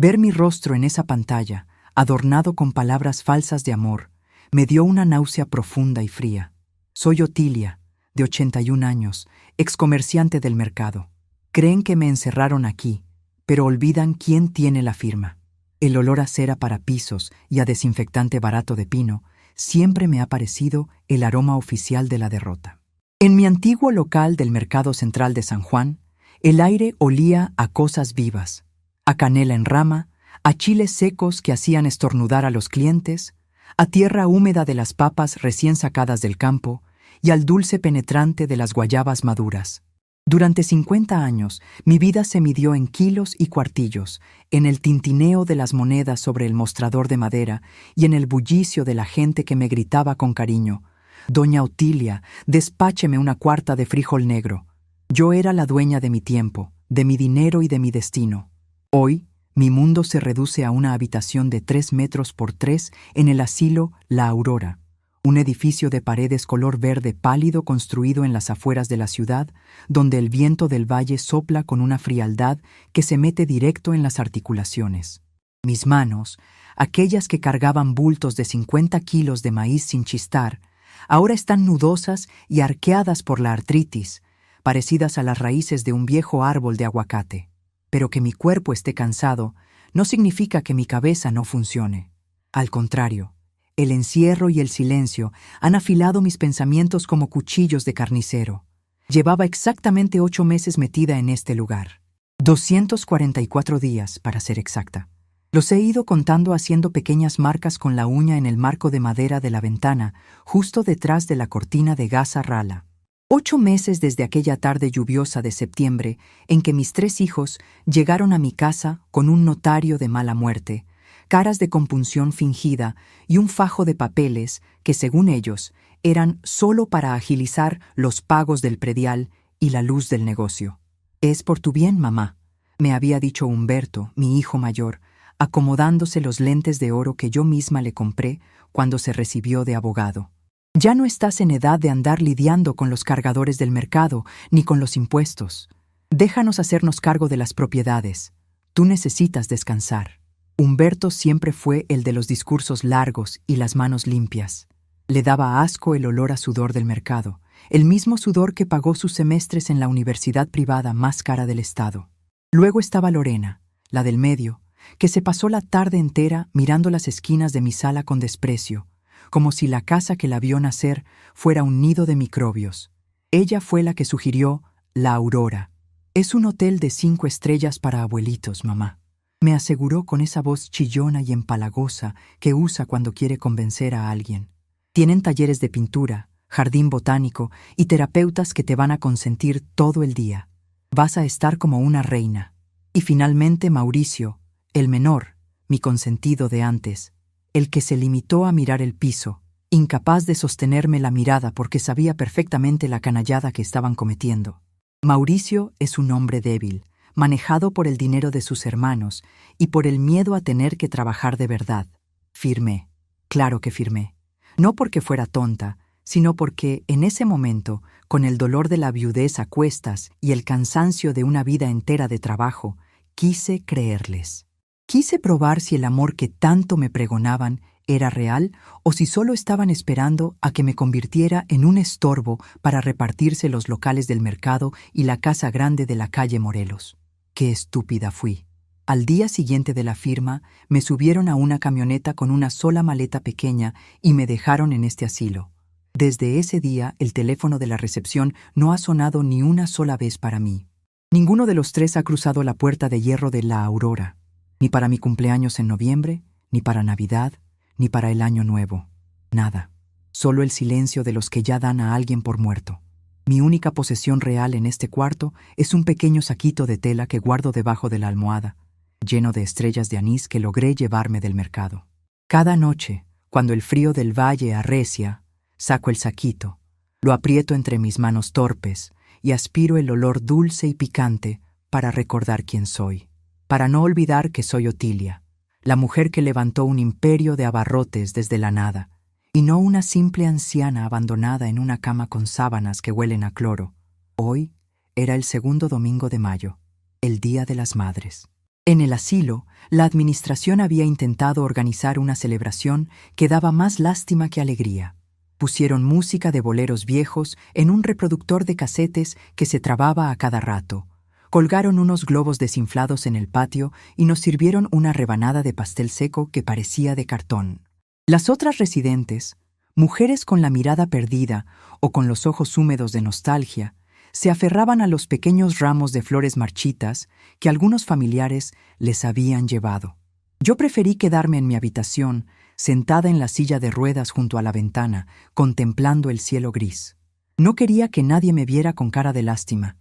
Ver mi rostro en esa pantalla, adornado con palabras falsas de amor, me dio una náusea profunda y fría. Soy Otilia, de 81 años, excomerciante del mercado. Creen que me encerraron aquí, pero olvidan quién tiene la firma. El olor a cera para pisos y a desinfectante barato de pino siempre me ha parecido el aroma oficial de la derrota. En mi antiguo local del Mercado Central de San Juan, el aire olía a cosas vivas, a canela en rama, a chiles secos que hacían estornudar a los clientes, a tierra húmeda de las papas recién sacadas del campo y al dulce penetrante de las guayabas maduras. Durante 50 años, mi vida se midió en kilos y cuartillos, en el tintineo de las monedas sobre el mostrador de madera y en el bullicio de la gente que me gritaba con cariño: «Doña Otilia, despácheme una cuarta de frijol negro». Yo era la dueña de mi tiempo, de mi dinero y de mi destino. Hoy, mi mundo se reduce a una habitación de 3 metros por 3 en el asilo La Aurora, un edificio de paredes color verde pálido construido en las afueras de la ciudad, donde el viento del valle sopla con una frialdad que se mete directo en las articulaciones. Mis manos, aquellas que cargaban bultos de 50 kilos de maíz sin chistar, ahora están nudosas y arqueadas por la artritis, parecidas a las raíces de un viejo árbol de aguacate. Pero que mi cuerpo esté cansado no significa que mi cabeza no funcione. Al contrario, el encierro y el silencio han afilado mis pensamientos como cuchillos de carnicero. Llevaba exactamente 8 meses metida en este lugar. 244 días, para ser exacta. Los he ido contando haciendo pequeñas marcas con la uña en el marco de madera de la ventana, justo detrás de la cortina de gasa rala. 8 meses desde aquella tarde lluviosa de septiembre en que mis 3 hijos llegaron a mi casa con un notario de mala muerte, caras de compunción fingida y un fajo de papeles que, según ellos, eran solo para agilizar los pagos del predial y la luz del negocio. «Es por tu bien, mamá», me había dicho Humberto, mi hijo mayor, acomodándose los lentes de oro que yo misma le compré cuando se recibió de abogado. «Ya no estás en edad de andar lidiando con los cargadores del mercado ni con los impuestos. Déjanos hacernos cargo de las propiedades. Tú necesitas descansar». Humberto siempre fue el de los discursos largos y las manos limpias. Le daba asco el olor a sudor del mercado, el mismo sudor que pagó sus semestres en la universidad privada más cara del estado. Luego estaba Lorena, la del medio, que se pasó la tarde entera mirando las esquinas de mi sala con desprecio, como si la casa que la vio nacer fuera un nido de microbios. Ella fue la que sugirió La Aurora. «Es un hotel de 5 estrellas para abuelitos, mamá», me aseguró con esa voz chillona y empalagosa que usa cuando quiere convencer a alguien. «Tienen talleres de pintura, jardín botánico y terapeutas que te van a consentir todo el día. Vas a estar como una reina». Y finalmente Mauricio, el menor, mi consentido de antes, el que se limitó a mirar el piso, incapaz de sostenerme la mirada porque sabía perfectamente la canallada que estaban cometiendo. Mauricio es un hombre débil, manejado por el dinero de sus hermanos y por el miedo a tener que trabajar de verdad. Firmé, claro que firmé. No porque fuera tonta, sino porque en ese momento, con el dolor de la viudez a cuestas y el cansancio de una vida entera de trabajo, quise creerles. Quise probar si el amor que tanto me pregonaban era real o si solo estaban esperando a que me convirtiera en un estorbo para repartirse los locales del mercado y la casa grande de la calle Morelos. ¡Qué estúpida fui! Al día siguiente de la firma, me subieron a una camioneta con una sola maleta pequeña y me dejaron en este asilo. Desde ese día, el teléfono de la recepción no ha sonado ni una sola vez para mí. Ninguno de los 3 ha cruzado la puerta de hierro de La Aurora. Ni para mi cumpleaños en noviembre, ni para Navidad, ni para el Año Nuevo. Nada. Solo el silencio de los que ya dan a alguien por muerto. Mi única posesión real en este cuarto es un pequeño saquito de tela que guardo debajo de la almohada, lleno de estrellas de anís que logré llevarme del mercado. Cada noche, cuando el frío del valle arrecia, saco el saquito, lo aprieto entre mis manos torpes y aspiro el olor dulce y picante para recordar quién soy. Para no olvidar que soy Otilia, la mujer que levantó un imperio de abarrotes desde la nada, y no una simple anciana abandonada en una cama con sábanas que huelen a cloro. Hoy era el 2º domingo de mayo, el Día de las Madres. En el asilo, la administración había intentado organizar una celebración que daba más lástima que alegría. Pusieron música de boleros viejos en un reproductor de casetes que se trababa a cada rato. Colgaron unos globos desinflados en el patio y nos sirvieron una rebanada de pastel seco que parecía de cartón. Las otras residentes, mujeres con la mirada perdida o con los ojos húmedos de nostalgia, se aferraban a los pequeños ramos de flores marchitas que algunos familiares les habían llevado. Yo preferí quedarme en mi habitación, sentada en la silla de ruedas junto a la ventana, contemplando el cielo gris. No quería que nadie me viera con cara de lástima.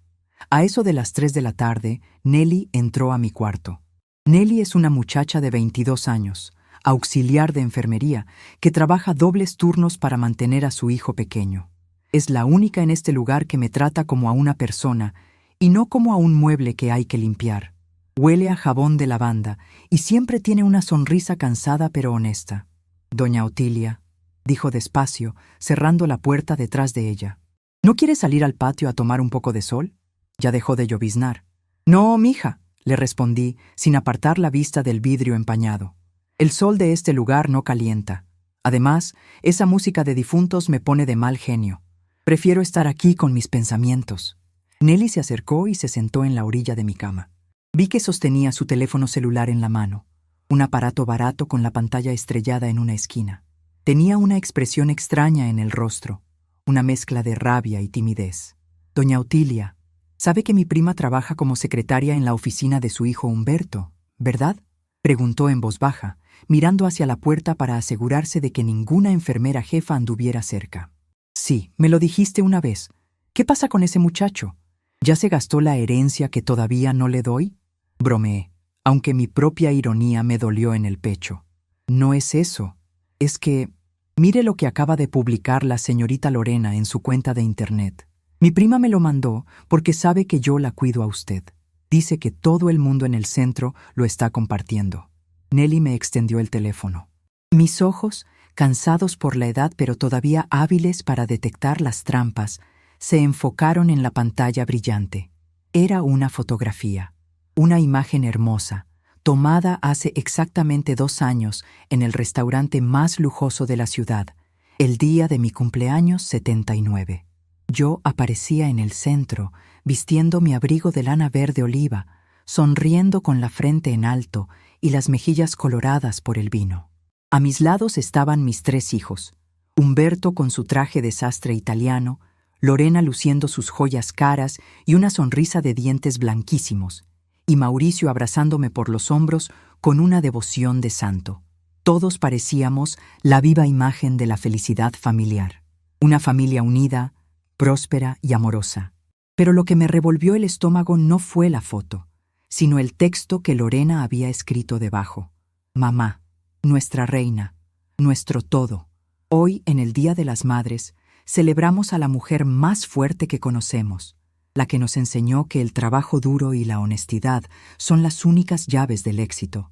A eso de las 3 de la tarde, Nelly entró a mi cuarto. Nelly es una muchacha de 22 años, auxiliar de enfermería, que trabaja dobles turnos para mantener a su hijo pequeño. Es la única en este lugar que me trata como a una persona y no como a un mueble que hay que limpiar. Huele a jabón de lavanda y siempre tiene una sonrisa cansada pero honesta. «Doña Otilia», dijo despacio, cerrando la puerta detrás de ella. «¿No quiere salir al patio a tomar un poco de sol? Ya dejó de lloviznar». «No, mija», le respondí, sin apartar la vista del vidrio empañado. «El sol de este lugar no calienta. Además, esa música de difuntos me pone de mal genio. Prefiero estar aquí con mis pensamientos». Nelly se acercó y se sentó en la orilla de mi cama. Vi que sostenía su teléfono celular en la mano, un aparato barato con la pantalla estrellada en una esquina. Tenía una expresión extraña en el rostro, una mezcla de rabia y timidez. «Doña Otilia, sabe que mi prima trabaja como secretaria en la oficina de su hijo Humberto, ¿verdad?», preguntó en voz baja, mirando hacia la puerta para asegurarse de que ninguna enfermera jefa anduviera cerca. «Sí, me lo dijiste una vez. ¿Qué pasa con ese muchacho? ¿Ya se gastó la herencia que todavía no le doy?», bromeé, aunque mi propia ironía me dolió en el pecho. «No es eso. Es que, mire lo que acaba de publicar la señorita Lorena en su cuenta de internet. Mi prima me lo mandó porque sabe que yo la cuido a usted. Dice que todo el mundo en el centro lo está compartiendo». Nelly me extendió el teléfono. Mis ojos, cansados por la edad pero todavía hábiles para detectar las trampas, se enfocaron en la pantalla brillante. Era una fotografía. Una imagen hermosa, tomada hace exactamente 2 años en el restaurante más lujoso de la ciudad, el día de mi cumpleaños 79. Yo aparecía en el centro, vistiendo mi abrigo de lana verde oliva, sonriendo con la frente en alto y las mejillas coloradas por el vino. A mis lados estaban mis 3 hijos, Humberto con su traje de sastre italiano, Lorena luciendo sus joyas caras y una sonrisa de dientes blanquísimos, y Mauricio abrazándome por los hombros con una devoción de santo. Todos parecíamos la viva imagen de la felicidad familiar. Una familia unida, próspera y amorosa. Pero lo que me revolvió el estómago no fue la foto, sino el texto que Lorena había escrito debajo. «Mamá, nuestra reina, nuestro todo. Hoy, en el Día de las Madres, celebramos a la mujer más fuerte que conocemos, la que nos enseñó que el trabajo duro y la honestidad son las únicas llaves del éxito.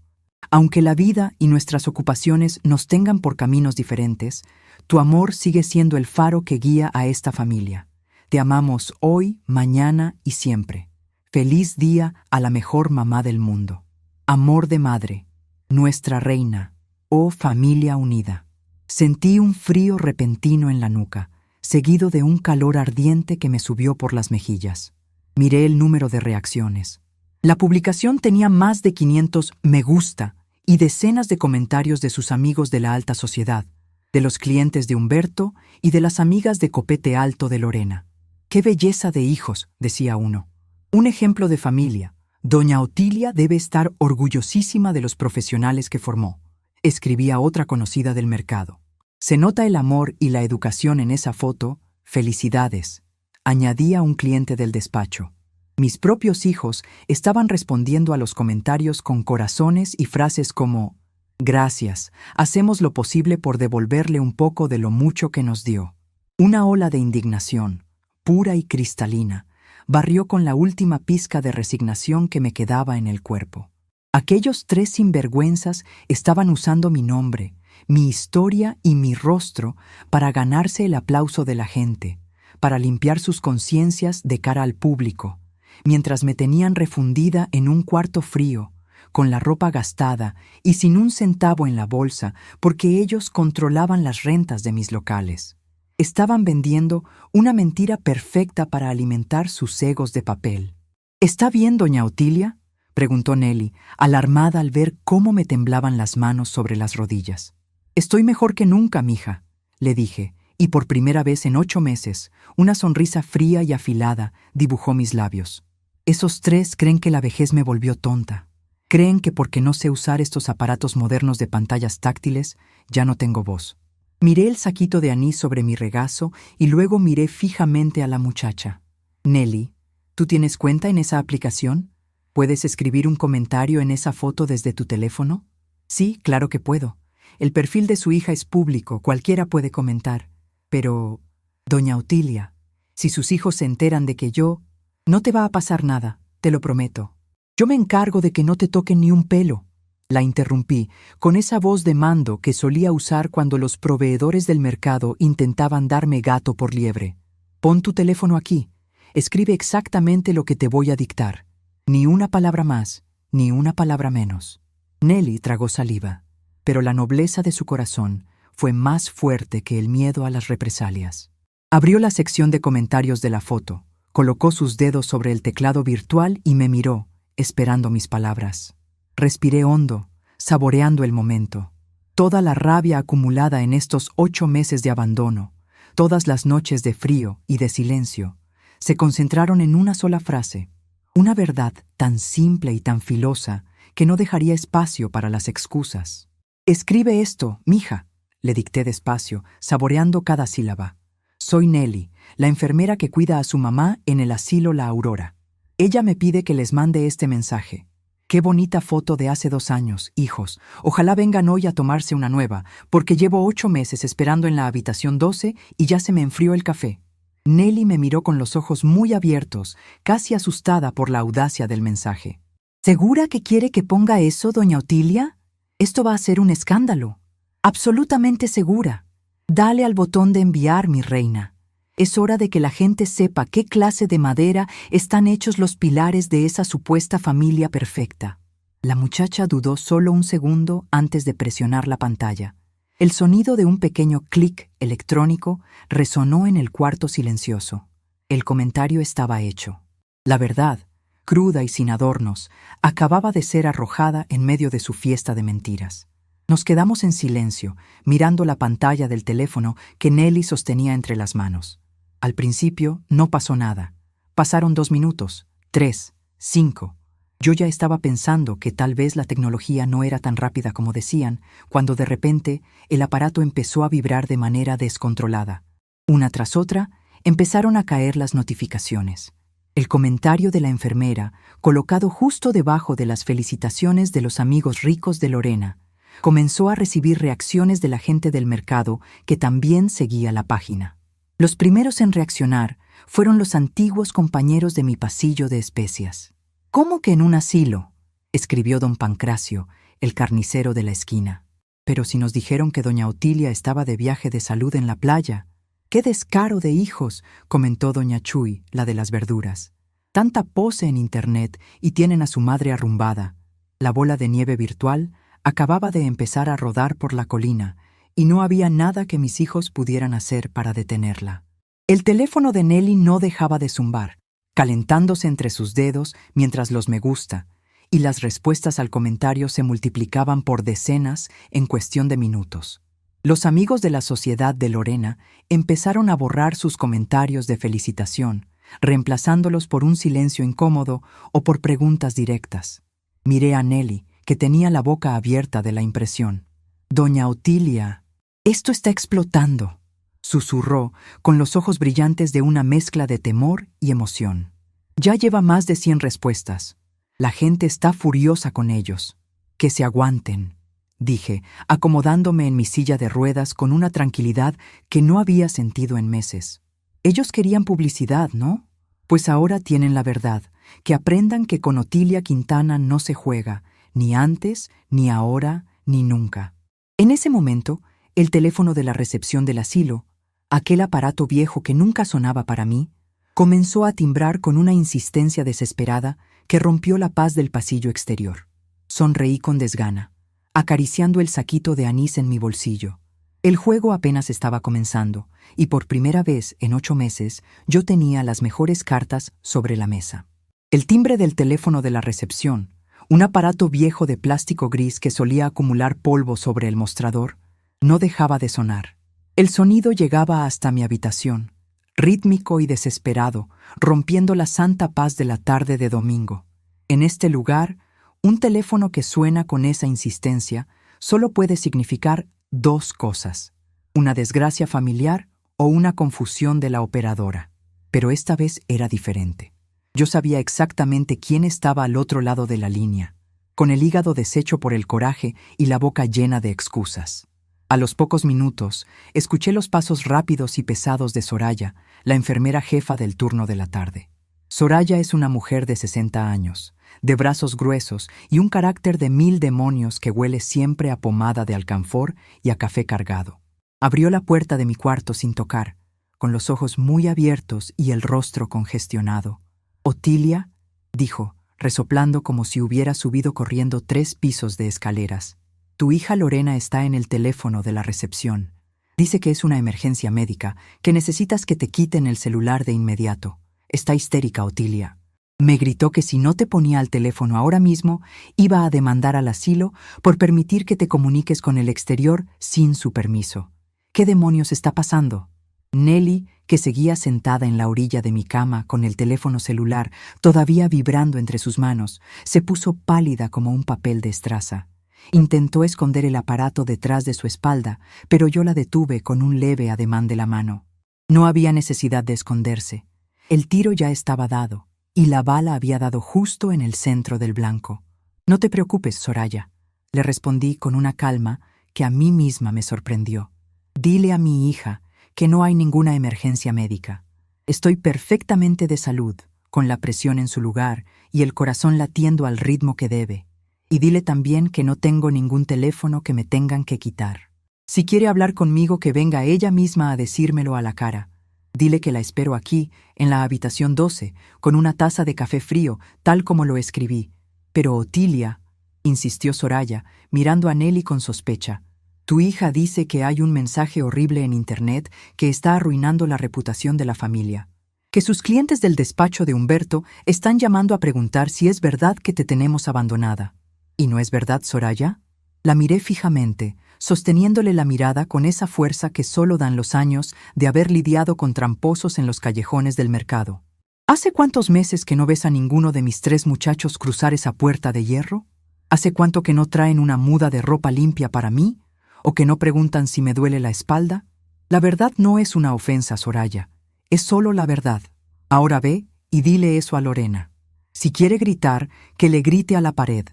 Aunque la vida y nuestras ocupaciones nos tengan por caminos diferentes, tu amor sigue siendo el faro que guía a esta familia. Te amamos hoy, mañana y siempre. Feliz día a la mejor mamá del mundo. Amor de madre, nuestra reina, oh familia unida». Sentí un frío repentino en la nuca, seguido de un calor ardiente que me subió por las mejillas. Miré el número de reacciones. La publicación tenía más de 500 me gusta y decenas de comentarios de sus amigos de la alta sociedad, de los clientes de Humberto y de las amigas de copete alto de Lorena. «Qué belleza de hijos», decía uno. «Un ejemplo de familia. Doña Otilia debe estar orgullosísima de los profesionales que formó», escribía otra conocida del mercado. «Se nota el amor y la educación en esa foto. Felicidades», añadía un cliente del despacho. Mis propios hijos estaban respondiendo a los comentarios con corazones y frases como «Gracias, hacemos lo posible por devolverle un poco de lo mucho que nos dio». Una ola de indignación, pura y cristalina, barrió con la última pizca de resignación que me quedaba en el cuerpo. Aquellos 3 sinvergüenzas estaban usando mi nombre, mi historia y mi rostro para ganarse el aplauso de la gente, para limpiar sus conciencias de cara al público, mientras me tenían refundida en un cuarto frío, con la ropa gastada y sin un centavo en la bolsa, porque ellos controlaban las rentas de mis locales. Estaban vendiendo una mentira perfecta para alimentar sus egos de papel. ¿Está bien, doña Otilia?, preguntó Nelly, alarmada al ver cómo me temblaban las manos sobre las rodillas. Estoy mejor que nunca, mija, le dije, y por primera vez en 8 meses, una sonrisa fría y afilada dibujó mis labios. Esos 3 creen que la vejez me volvió tonta. Creen que porque no sé usar estos aparatos modernos de pantallas táctiles, ya no tengo voz. Miré el saquito de anís sobre mi regazo y luego miré fijamente a la muchacha. Nelly, ¿tú tienes cuenta en esa aplicación? ¿Puedes escribir un comentario en esa foto desde tu teléfono? Sí, claro que puedo. El perfil de su hija es público, cualquiera puede comentar. Pero, doña Otilia, si sus hijos se enteran de que yo... No te va a pasar nada, te lo prometo. Yo me encargo de que no te toquen ni un pelo. La interrumpí, con esa voz de mando que solía usar cuando los proveedores del mercado intentaban darme gato por liebre. Pon tu teléfono aquí. Escribe exactamente lo que te voy a dictar. Ni una palabra más, ni una palabra menos. Nelly tragó saliva, pero la nobleza de su corazón fue más fuerte que el miedo a las represalias. Abrió la sección de comentarios de la foto, colocó sus dedos sobre el teclado virtual y me miró, esperando mis palabras. Respiré hondo, saboreando el momento. Toda la rabia acumulada en estos 8 meses de abandono, todas las noches de frío y de silencio, se concentraron en una sola frase. Una verdad tan simple y tan filosa que no dejaría espacio para las excusas. Escribe esto, mija, le dicté despacio, saboreando cada sílaba. Soy Nelly, la enfermera que cuida a su mamá en el asilo La Aurora. Ella me pide que les mande este mensaje. Qué bonita foto de hace 2 años, hijos. Ojalá vengan hoy a tomarse una nueva, porque llevo 8 meses esperando en la habitación 12 y ya se me enfrió el café. Nelly me miró con los ojos muy abiertos, casi asustada por la audacia del mensaje. ¿Segura que quiere que ponga eso, doña Otilia? Esto va a ser un escándalo. Absolutamente segura. Dale al botón de enviar, mi reina. Es hora de que la gente sepa qué clase de madera están hechos los pilares de esa supuesta familia perfecta. La muchacha dudó solo un segundo antes de presionar la pantalla. El sonido de un pequeño clic electrónico resonó en el cuarto silencioso. El comentario estaba hecho. La verdad, cruda y sin adornos, acababa de ser arrojada en medio de su fiesta de mentiras. Nos quedamos en silencio, mirando la pantalla del teléfono que Nelly sostenía entre las manos. Al principio no pasó nada. Pasaron 2 minutos, 3, 5... Yo ya estaba pensando que tal vez la tecnología no era tan rápida como decían, cuando de repente el aparato empezó a vibrar de manera descontrolada. Una tras otra, empezaron a caer las notificaciones. El comentario de la enfermera, colocado justo debajo de las felicitaciones de los amigos ricos de Lorena, comenzó a recibir reacciones de la gente del mercado que también seguía la página. Los primeros en reaccionar fueron los antiguos compañeros de mi pasillo de especias. ¿Cómo que en un asilo?, escribió don Pancracio, el carnicero de la esquina. Pero si nos dijeron que doña Otilia estaba de viaje de salud en la playa. ¡Qué descaro de hijos!, comentó doña Chuy, la de las verduras. Tanta pose en internet y tienen a su madre arrumbada. La bola de nieve virtual acababa de empezar a rodar por la colina y no había nada que mis hijos pudieran hacer para detenerla. El teléfono de Nelly no dejaba de zumbar, calentándose entre sus dedos mientras los me gusta, y las respuestas al comentario se multiplicaban por decenas en cuestión de minutos. Los amigos de la sociedad de Lorena empezaron a borrar sus comentarios de felicitación, reemplazándolos por un silencio incómodo o por preguntas directas. Miré a Nelly, que tenía la boca abierta de la impresión. «Doña Otilia, esto está explotando», susurró, con los ojos brillantes de una mezcla de temor y emoción. «Ya lleva más de 100 respuestas. La gente está furiosa con ellos. Que se aguanten», dije, acomodándome en mi silla de ruedas con una tranquilidad que no había sentido en meses. Ellos querían publicidad, ¿no? Pues ahora tienen la verdad. Que aprendan que con Otilia Quintana no se juega, ni antes, ni ahora, ni nunca. En ese momento, el teléfono de la recepción del asilo, aquel aparato viejo que nunca sonaba para mí, comenzó a timbrar con una insistencia desesperada que rompió la paz del pasillo exterior. Sonreí con desgana, acariciando el saquito de anís en mi bolsillo. El juego apenas estaba comenzando, y por primera vez en 8 meses yo tenía las mejores cartas sobre la mesa. El timbre del teléfono de la recepción, un aparato viejo de plástico gris que solía acumular polvo sobre el mostrador, no dejaba de sonar. El sonido llegaba hasta mi habitación, rítmico y desesperado, rompiendo la santa paz de la tarde de domingo. En este lugar, un teléfono que suena con esa insistencia solo puede significar 2 cosas: una desgracia familiar o una confusión de la operadora. Pero esta vez era diferente. Yo sabía exactamente quién estaba al otro lado de la línea, con el hígado deshecho por el coraje y la boca llena de excusas. A los pocos minutos, escuché los pasos rápidos y pesados de Soraya, la enfermera jefa del turno de la tarde. Soraya es una mujer de 60 años, de brazos gruesos y un carácter de 1000 demonios que huele siempre a pomada de alcanfor y a café cargado. Abrió la puerta de mi cuarto sin tocar, con los ojos muy abiertos y el rostro congestionado. «Otilia», dijo, resoplando como si hubiera subido corriendo 3 pisos de escaleras. «Tu hija Lorena está en el teléfono de la recepción. Dice que es una emergencia médica, que necesitas que te quiten el celular de inmediato. Está histérica, Otilia. Me gritó que si no te ponía al teléfono ahora mismo, iba a demandar al asilo por permitir que te comuniques con el exterior sin su permiso. ¿Qué demonios está pasando?» Nelly, que seguía sentada en la orilla de mi cama con el teléfono celular todavía vibrando entre sus manos, se puso pálida como un papel de estraza. Intentó esconder el aparato detrás de su espalda, pero yo la detuve con un leve ademán de la mano. No había necesidad de esconderse. El tiro ya estaba dado, y la bala había dado justo en el centro del blanco. «No te preocupes, Soraya», le respondí con una calma que a mí misma me sorprendió. «Dile a mi hija que no hay ninguna emergencia médica. Estoy perfectamente de salud, con la presión en su lugar y el corazón latiendo al ritmo que debe. Y dile también que no tengo ningún teléfono que me tengan que quitar. Si quiere hablar conmigo, que venga ella misma a decírmelo a la cara. Dile que la espero aquí, en la habitación 12, con una taza de café frío, tal como lo escribí. Pero Otilia», insistió Soraya, mirando a Nelly con sospecha, «tu hija dice que hay un mensaje horrible en Internet que está arruinando la reputación de la familia. Que sus clientes del despacho de Humberto están llamando a preguntar si es verdad que te tenemos abandonada. ¿Y no es verdad, Soraya?» La miré fijamente, sosteniéndole la mirada con esa fuerza que solo dan los años de haber lidiado con tramposos en los callejones del mercado. «¿Hace cuántos meses que no ves a ninguno de mis 3 muchachos cruzar esa puerta de hierro? ¿Hace cuánto que no traen una muda de ropa limpia para mí? ¿O que no preguntan si me duele la espalda? La verdad no es una ofensa, Soraya. Es solo la verdad. Ahora ve y dile eso a Lorena. Si quiere gritar, que le grite a la pared».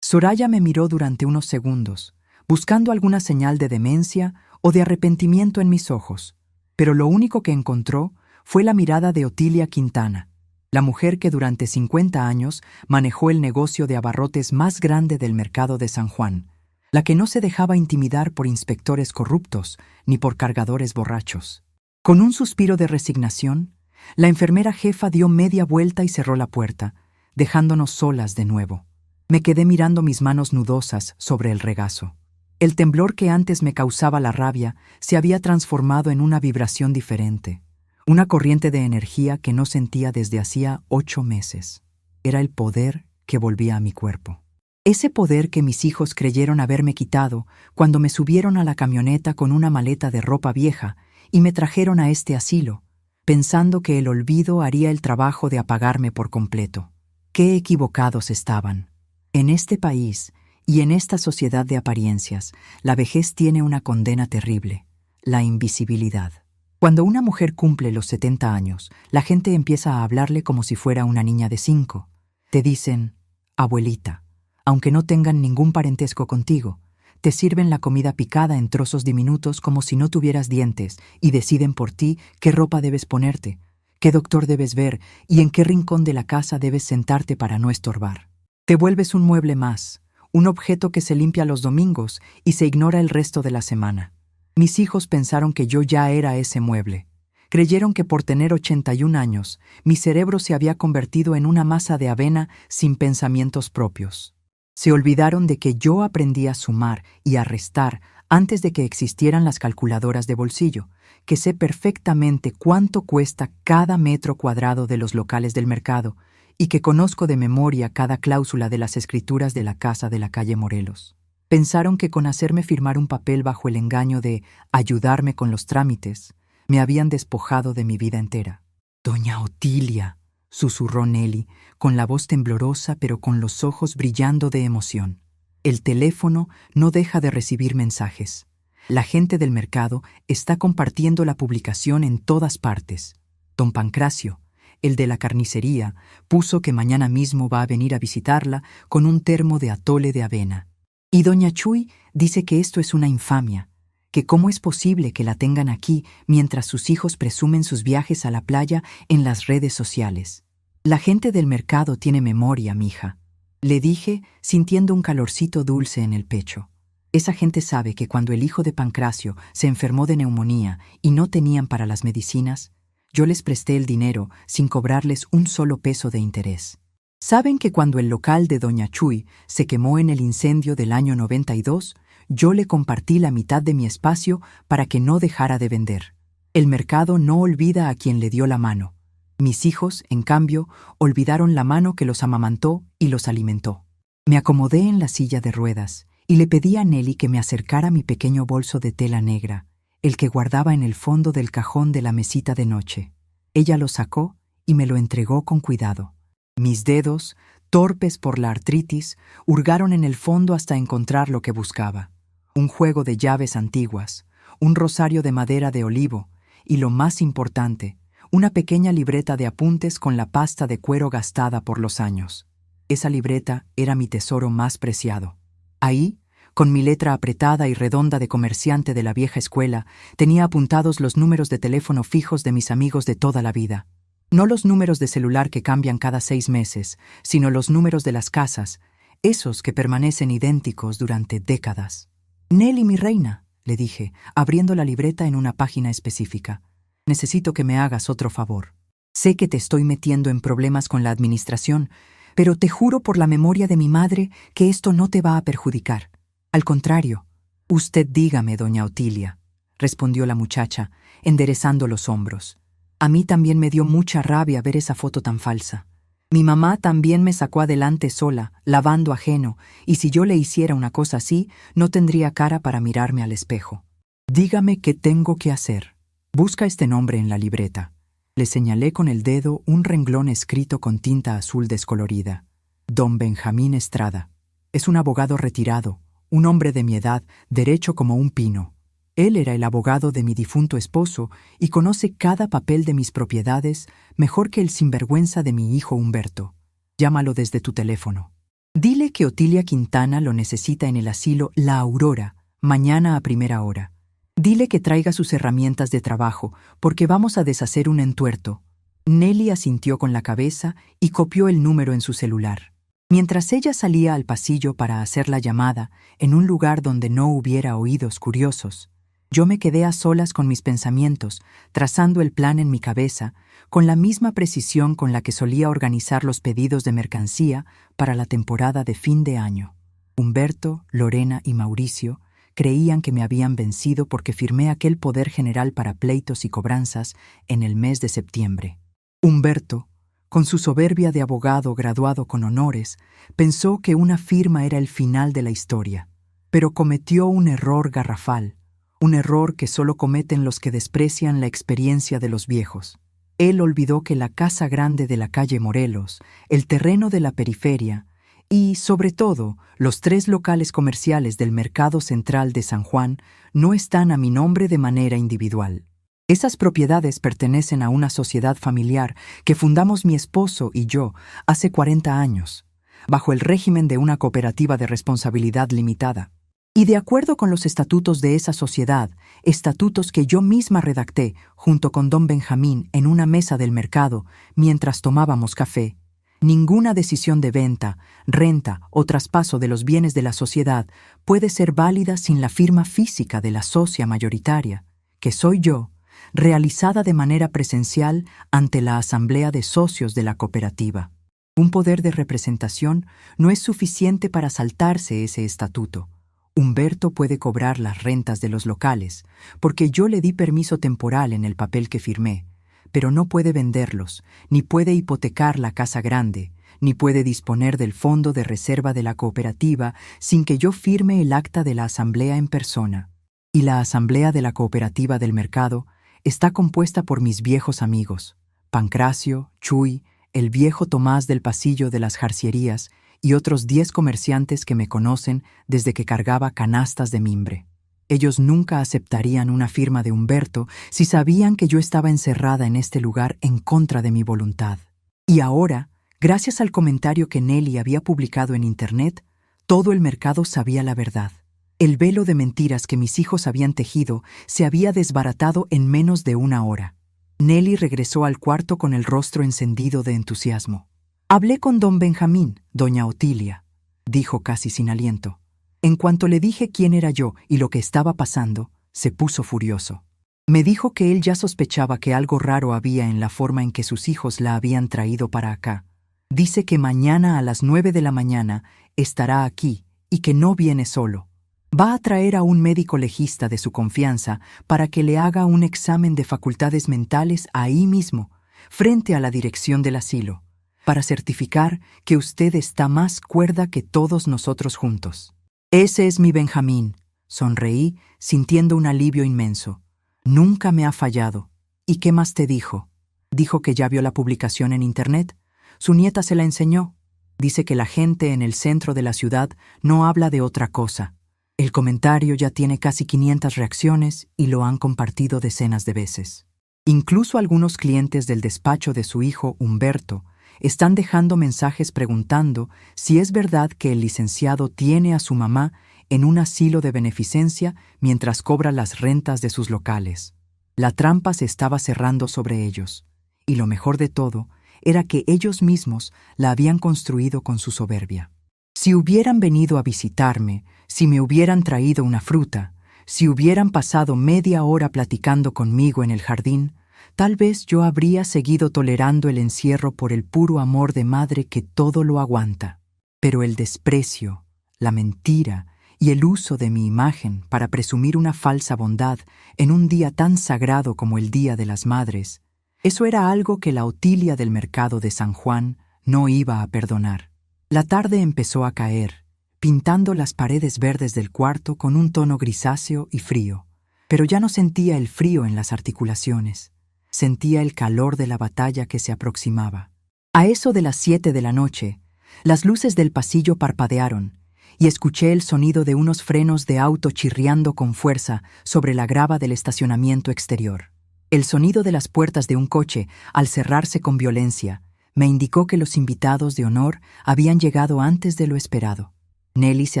Soraya me miró durante unos segundos, buscando alguna señal de demencia o de arrepentimiento en mis ojos, pero lo único que encontró fue la mirada de Otilia Quintana, la mujer que durante 50 años manejó el negocio de abarrotes más grande del mercado de San Juan, la que no se dejaba intimidar por inspectores corruptos ni por cargadores borrachos. Con un suspiro de resignación, la enfermera jefa dio media vuelta y cerró la puerta, dejándonos solas de nuevo. Me quedé mirando mis manos nudosas sobre el regazo. El temblor que antes me causaba la rabia se había transformado en una vibración diferente, una corriente de energía que no sentía desde hacía 8 meses. Era el poder que volvía a mi cuerpo. Ese poder que mis hijos creyeron haberme quitado cuando me subieron a la camioneta con una maleta de ropa vieja y me trajeron a este asilo, pensando que el olvido haría el trabajo de apagarme por completo. ¡Qué equivocados estaban! En este país y en esta sociedad de apariencias, la vejez tiene una condena terrible: la invisibilidad. Cuando una mujer cumple los 70 años, la gente empieza a hablarle como si fuera una niña de 5. Te dicen, abuelita, aunque no tengan ningún parentesco contigo. Te sirven la comida picada en trozos diminutos como si no tuvieras dientes y deciden por ti qué ropa debes ponerte, qué doctor debes ver y en qué rincón de la casa debes sentarte para no estorbar. Te vuelves un mueble más, un objeto que se limpia los domingos y se ignora el resto de la semana. Mis hijos pensaron que yo ya era ese mueble. Creyeron que por tener 81 años, mi cerebro se había convertido en una masa de avena sin pensamientos propios. Se olvidaron de que yo aprendí a sumar y a restar antes de que existieran las calculadoras de bolsillo, que sé perfectamente cuánto cuesta cada metro cuadrado de los locales del mercado y que conozco de memoria cada cláusula de las escrituras de la casa de la calle Morelos. Pensaron que con hacerme firmar un papel bajo el engaño de ayudarme con los trámites, me habían despojado de mi vida entera. «Doña Otilia», susurró Nelly, con la voz temblorosa pero con los ojos brillando de emoción. «El teléfono no deja de recibir mensajes. La gente del mercado está compartiendo la publicación en todas partes. Don Pancracio, el de la carnicería, puso que mañana mismo va a venir a visitarla con un termo de atole de avena. Y doña Chuy dice que esto es una infamia, que cómo es posible que la tengan aquí mientras sus hijos presumen sus viajes a la playa en las redes sociales. La gente del mercado tiene memoria, mija», le dije, sintiendo un calorcito dulce en el pecho. Esa gente sabe que cuando el hijo de Pancracio se enfermó de neumonía y no tenían para las medicinas, yo les presté el dinero sin cobrarles un solo peso de interés. Saben que cuando el local de doña Chuy se quemó en el incendio del año 92, yo le compartí la mitad de mi espacio para que no dejara de vender. El mercado no olvida a quien le dio la mano. Mis hijos, en cambio, olvidaron la mano que los amamantó y los alimentó. Me acomodé en la silla de ruedas y le pedí a Nelly que me acercara mi pequeño bolso de tela negra, el que guardaba en el fondo del cajón de la mesita de noche. Ella lo sacó y me lo entregó con cuidado. Mis dedos, torpes por la artritis, hurgaron en el fondo hasta encontrar lo que buscaba. Un juego de llaves antiguas, un rosario de madera de olivo y, lo más importante, una pequeña libreta de apuntes con la pasta de cuero gastada por los años. Esa libreta era mi tesoro más preciado. Ahí, con mi letra apretada y redonda de comerciante de la vieja escuela, tenía apuntados los números de teléfono fijos de mis amigos de toda la vida. No los números de celular que cambian cada 6 meses, sino los números de las casas, esos que permanecen idénticos durante décadas. «Nelly, mi reina», le dije, abriendo la libreta en una página específica. «Necesito que me hagas otro favor. Sé que te estoy metiendo en problemas con la administración, pero te juro por la memoria de mi madre que esto no te va a perjudicar. Al contrario». «Usted dígame, doña Otilia», respondió la muchacha, enderezando los hombros. A mí también me dio mucha rabia ver esa foto tan falsa. Mi mamá también me sacó adelante sola, lavando ajeno, y si yo le hiciera una cosa así, no tendría cara para mirarme al espejo. «Dígame qué tengo que hacer. Busca este nombre en la libreta». Le señalé con el dedo un renglón escrito con tinta azul descolorida. «Don Benjamín Estrada. Es un abogado retirado, un hombre de mi edad, derecho como un pino. Él era el abogado de mi difunto esposo y conoce cada papel de mis propiedades mejor que el sinvergüenza de mi hijo Humberto. Llámalo desde tu teléfono. Dile que Otilia Quintana lo necesita en el asilo La Aurora, mañana a primera hora. Dile que traiga sus herramientas de trabajo, porque vamos a deshacer un entuerto». Nelly asintió con la cabeza y copió el número en su celular. Mientras ella salía al pasillo para hacer la llamada, en un lugar donde no hubiera oídos curiosos, yo me quedé a solas con mis pensamientos, trazando el plan en mi cabeza, con la misma precisión con la que solía organizar los pedidos de mercancía para la temporada de fin de año. Humberto, Lorena y Mauricio creían que me habían vencido porque firmé aquel poder general para pleitos y cobranzas en el mes de septiembre. Humberto, con su soberbia de abogado graduado con honores, pensó que una firma era el final de la historia, pero cometió un error garrafal. Un error que solo cometen los que desprecian la experiencia de los viejos. Él olvidó que la casa grande de la calle Morelos, el terreno de la periferia y, sobre todo, los 3 locales comerciales del mercado central de San Juan no están a mi nombre de manera individual. Esas propiedades pertenecen a una sociedad familiar que fundamos mi esposo y yo hace 40 años, bajo el régimen de una cooperativa de responsabilidad limitada. Y de acuerdo con los estatutos de esa sociedad, estatutos que yo misma redacté junto con don Benjamín en una mesa del mercado mientras tomábamos café, ninguna decisión de venta, renta o traspaso de los bienes de la sociedad puede ser válida sin la firma física de la socia mayoritaria, que soy yo, realizada de manera presencial ante la asamblea de socios de la cooperativa. Un poder de representación no es suficiente para saltarse ese estatuto. Humberto puede cobrar las rentas de los locales, porque yo le di permiso temporal en el papel que firmé, pero no puede venderlos, ni puede hipotecar la casa grande, ni puede disponer del fondo de reserva de la cooperativa sin que yo firme el acta de la asamblea en persona. Y la asamblea de la cooperativa del mercado está compuesta por mis viejos amigos, Pancracio, Chuy, el viejo Tomás del pasillo de las jarcierías y otros 10 comerciantes que me conocen desde que cargaba canastas de mimbre. Ellos nunca aceptarían una firma de Humberto si sabían que yo estaba encerrada en este lugar en contra de mi voluntad. Y ahora, gracias al comentario que Nelly había publicado en Internet, todo el mercado sabía la verdad. El velo de mentiras que mis hijos habían tejido se había desbaratado en menos de una hora. Nelly regresó al cuarto con el rostro encendido de entusiasmo. «Hablé con don Benjamín, doña Otilia», dijo casi sin aliento. En cuanto le dije quién era yo y lo que estaba pasando, se puso furioso. Me dijo que él ya sospechaba que algo raro había en la forma en que sus hijos la habían traído para acá. Dice que mañana a las 9 de la mañana estará aquí y que no viene solo. Va a traer a un médico legista de su confianza para que le haga un examen de facultades mentales ahí mismo, frente a la dirección del asilo, para certificar que usted está más cuerda que todos nosotros juntos. Ese es mi Benjamín, sonreí, sintiendo un alivio inmenso. Nunca me ha fallado. ¿Y qué más te dijo? Dijo que ya vio la publicación en Internet. Su nieta se la enseñó. Dice que la gente en el centro de la ciudad no habla de otra cosa. El comentario ya tiene casi 500 reacciones y lo han compartido decenas de veces. Incluso algunos clientes del despacho de su hijo Humberto están dejando mensajes preguntando si es verdad que el licenciado tiene a su mamá en un asilo de beneficencia mientras cobra las rentas de sus locales. La trampa se estaba cerrando sobre ellos, y lo mejor de todo era que ellos mismos la habían construido con su soberbia. Si hubieran venido a visitarme, si me hubieran traído una fruta, si hubieran pasado media hora platicando conmigo en el jardín, tal vez yo habría seguido tolerando el encierro por el puro amor de madre que todo lo aguanta. Pero el desprecio, la mentira y el uso de mi imagen para presumir una falsa bondad en un día tan sagrado como el Día de las Madres, eso era algo que la Otilia del mercado de San Juan no iba a perdonar. La tarde empezó a caer, pintando las paredes verdes del cuarto con un tono grisáceo y frío, pero ya no sentía el frío en las articulaciones. Sentía el calor de la batalla que se aproximaba. A eso de las 7 de la noche, las luces del pasillo parpadearon y escuché el sonido de unos frenos de auto chirriando con fuerza sobre la grava del estacionamiento exterior. El sonido de las puertas de un coche, al cerrarse con violencia, me indicó que los invitados de honor habían llegado antes de lo esperado. Nelly se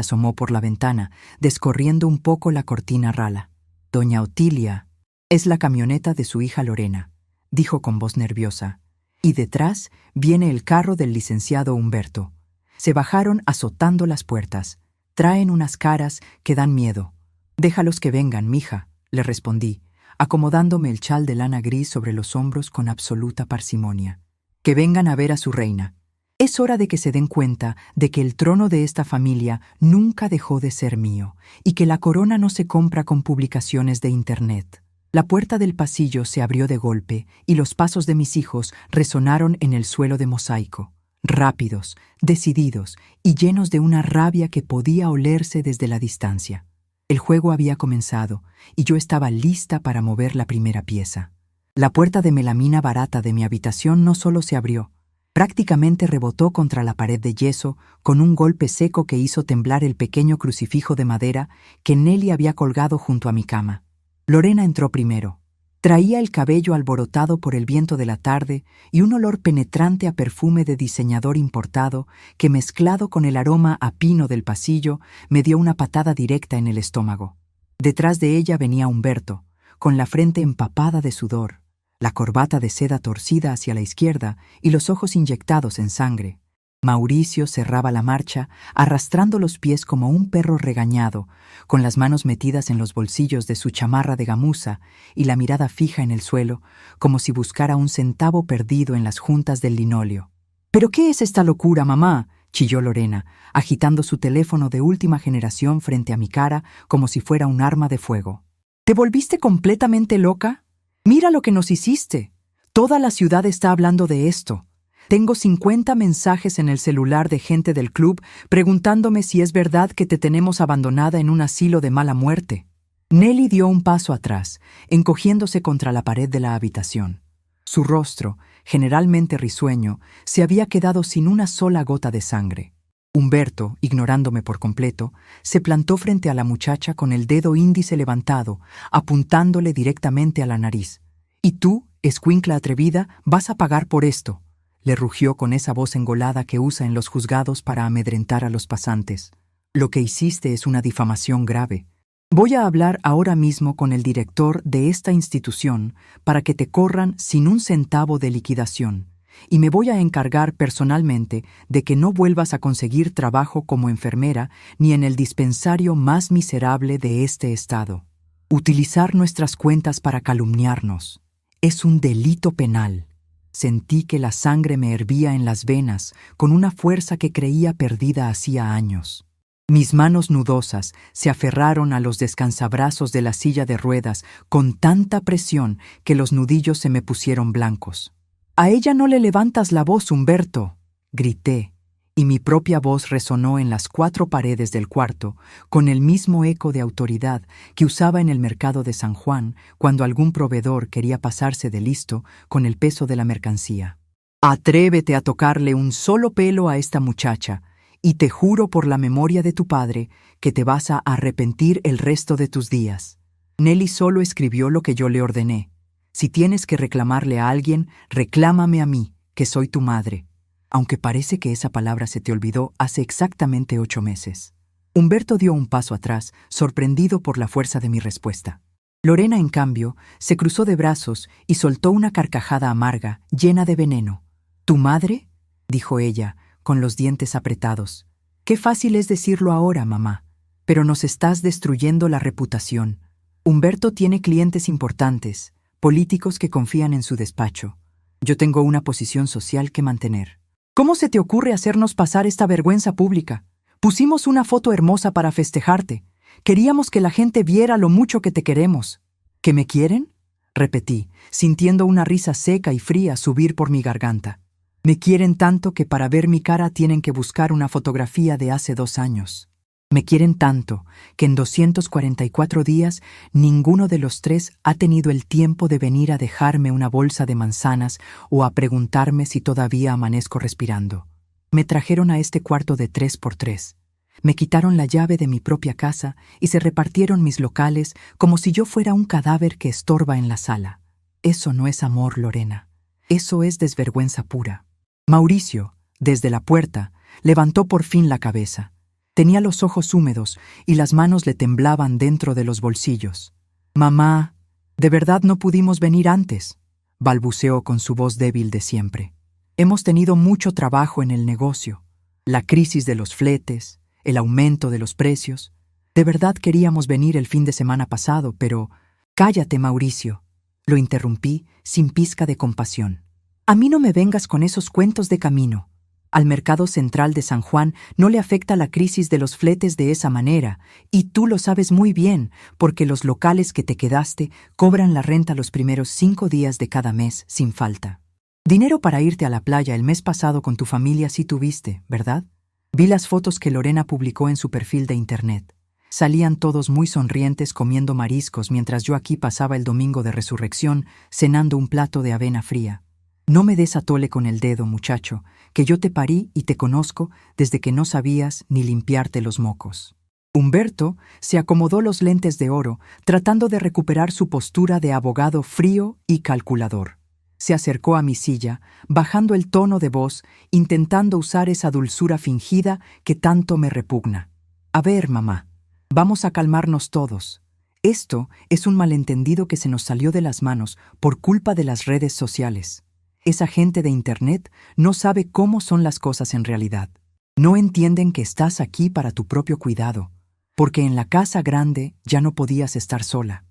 asomó por la ventana, descorriendo un poco la cortina rala. «Doña Otilia, es la camioneta de su hija Lorena», dijo con voz nerviosa. «Y detrás viene el carro del licenciado Humberto». Se bajaron azotando las puertas. «Traen unas caras que dan miedo». «Déjalos que vengan, mija», le respondí, acomodándome el chal de lana gris sobre los hombros con absoluta parsimonia. «Que vengan a ver a su reina. Es hora de que se den cuenta de que el trono de esta familia nunca dejó de ser mío y que la corona no se compra con publicaciones de Internet». La puerta del pasillo se abrió de golpe y los pasos de mis hijos resonaron en el suelo de mosaico, rápidos, decididos y llenos de una rabia que podía olerse desde la distancia. El juego había comenzado y yo estaba lista para mover la primera pieza. La puerta de melamina barata de mi habitación no solo se abrió, prácticamente rebotó contra la pared de yeso con un golpe seco que hizo temblar el pequeño crucifijo de madera que Nelly había colgado junto a mi cama. Lorena entró primero. Traía el cabello alborotado por el viento de la tarde y un olor penetrante a perfume de diseñador importado que, mezclado con el aroma a pino del pasillo, me dio una patada directa en el estómago. Detrás de ella venía Humberto, con la frente empapada de sudor, la corbata de seda torcida hacia la izquierda y los ojos inyectados en sangre. Mauricio cerraba la marcha, arrastrando los pies como un perro regañado, con las manos metidas en los bolsillos de su chamarra de gamuza y la mirada fija en el suelo, como si buscara un centavo perdido en las juntas del linóleo. ¿Pero qué es esta locura, mamá?, chilló Lorena, agitando su teléfono de última generación frente a mi cara como si fuera un arma de fuego. ¿Te volviste completamente loca? Mira lo que nos hiciste. Toda la ciudad está hablando de esto. Tengo 50 mensajes en el celular de gente del club preguntándome si es verdad que te tenemos abandonada en un asilo de mala muerte. Nelly dio un paso atrás, encogiéndose contra la pared de la habitación. Su rostro, generalmente risueño, se había quedado sin una sola gota de sangre. Humberto, ignorándome por completo, se plantó frente a la muchacha con el dedo índice levantado, apuntándole directamente a la nariz. «Y tú, escuincla atrevida, vas a pagar por esto», le rugió con esa voz engolada que usa en los juzgados para amedrentar a los pasantes. «Lo que hiciste es una difamación grave. Voy a hablar ahora mismo con el director de esta institución para que te corran sin un centavo de liquidación, y me voy a encargar personalmente de que no vuelvas a conseguir trabajo como enfermera ni en el dispensario más miserable de este estado. Utilizar nuestras cuentas para calumniarnos es un delito penal». Sentí que la sangre me hervía en las venas con una fuerza que creía perdida hacía años. Mis manos nudosas se aferraron a los descansabrazos de la silla de ruedas con tanta presión que los nudillos se me pusieron blancos. «A ella no le levantas la voz, Humberto», grité, y mi propia voz resonó en las 4 paredes del cuarto con el mismo eco de autoridad que usaba en el mercado de San Juan cuando algún proveedor quería pasarse de listo con el peso de la mercancía. «Atrévete a tocarle un solo pelo a esta muchacha, y te juro por la memoria de tu padre que te vas a arrepentir el resto de tus días». Nelly solo escribió lo que yo le ordené. «Si tienes que reclamarle a alguien, reclámame a mí, que soy tu madre», aunque parece que esa palabra se te olvidó hace exactamente 8 meses. Humberto dio un paso atrás, sorprendido por la fuerza de mi respuesta. Lorena, en cambio, se cruzó de brazos y soltó una carcajada amarga, llena de veneno. «¿Tu madre?», dijo ella, con los dientes apretados. «Qué fácil es decirlo ahora, mamá, pero nos estás destruyendo la reputación. Humberto tiene clientes importantes, políticos que confían en su despacho. Yo tengo una posición social que mantener. ¿Cómo se te ocurre hacernos pasar esta vergüenza pública? Pusimos una foto hermosa para festejarte. Queríamos que la gente viera lo mucho que te queremos». «¿Que me quieren?», repetí, sintiendo una risa seca y fría subir por mi garganta. «Me quieren tanto que para ver mi cara tienen que buscar una fotografía de hace 2 años. Me quieren tanto que en 244 días ninguno de los 3 ha tenido el tiempo de venir a dejarme una bolsa de manzanas o a preguntarme si todavía amanezco respirando. Me trajeron a este cuarto de 3x3. Me quitaron la llave de mi propia casa y se repartieron mis locales como si yo fuera un cadáver que estorba en la sala. Eso no es amor, Lorena. Eso es desvergüenza pura». Mauricio, desde la puerta, levantó por fin la cabeza. Tenía los ojos húmedos y las manos le temblaban dentro de los bolsillos. «Mamá, ¿de verdad no pudimos venir antes?», balbuceó con su voz débil de siempre. «Hemos tenido mucho trabajo en el negocio. La crisis de los fletes, el aumento de los precios. De verdad queríamos venir el fin de semana pasado, pero...» «Cállate, Mauricio», lo interrumpí sin pizca de compasión. «A mí no me vengas con esos cuentos de camino. Al mercado central de San Juan no le afecta la crisis de los fletes de esa manera, y tú lo sabes muy bien, porque los locales que te quedaste cobran la renta los primeros 5 días de cada mes sin falta. Dinero para irte a la playa el mes pasado con tu familia sí tuviste, ¿verdad? Vi las fotos que Lorena publicó en su perfil de internet. Salían todos muy sonrientes comiendo mariscos mientras yo aquí pasaba el domingo de resurrección cenando un plato de avena fría. No me des atole con el dedo, muchacho, que yo te parí y te conozco desde que no sabías ni limpiarte los mocos». Humberto se acomodó los lentes de oro, tratando de recuperar su postura de abogado frío y calculador. Se acercó a mi silla, bajando el tono de voz, intentando usar esa dulzura fingida que tanto me repugna. «A ver, mamá, vamos a calmarnos todos. Esto es un malentendido que se nos salió de las manos por culpa de las redes sociales. Esa gente de Internet no sabe cómo son las cosas en realidad. No entienden que estás aquí para tu propio cuidado, porque en la casa grande ya no podías estar sola.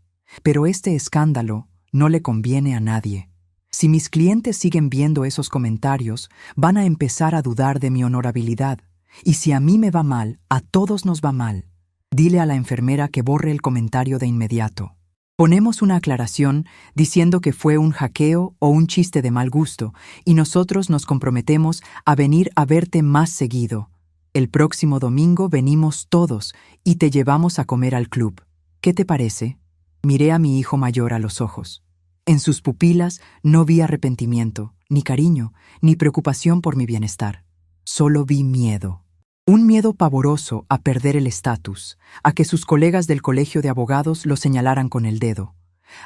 Pero este escándalo no le conviene a nadie. Si mis clientes siguen viendo esos comentarios, van a empezar a dudar de mi honorabilidad. Y si a mí me va mal, a todos nos va mal. Dile a la enfermera que borre el comentario de inmediato. Ponemos una aclaración diciendo que fue un hackeo o un chiste de mal gusto y nosotros nos comprometemos a venir a verte más seguido. El próximo domingo venimos todos y te llevamos a comer al club. ¿Qué te parece? Miré a mi hijo mayor a los ojos. En sus pupilas no vi arrepentimiento, ni cariño, ni preocupación por mi bienestar. Solo vi miedo. Un miedo pavoroso a perder el estatus, a que sus colegas del colegio de abogados lo señalaran con el dedo,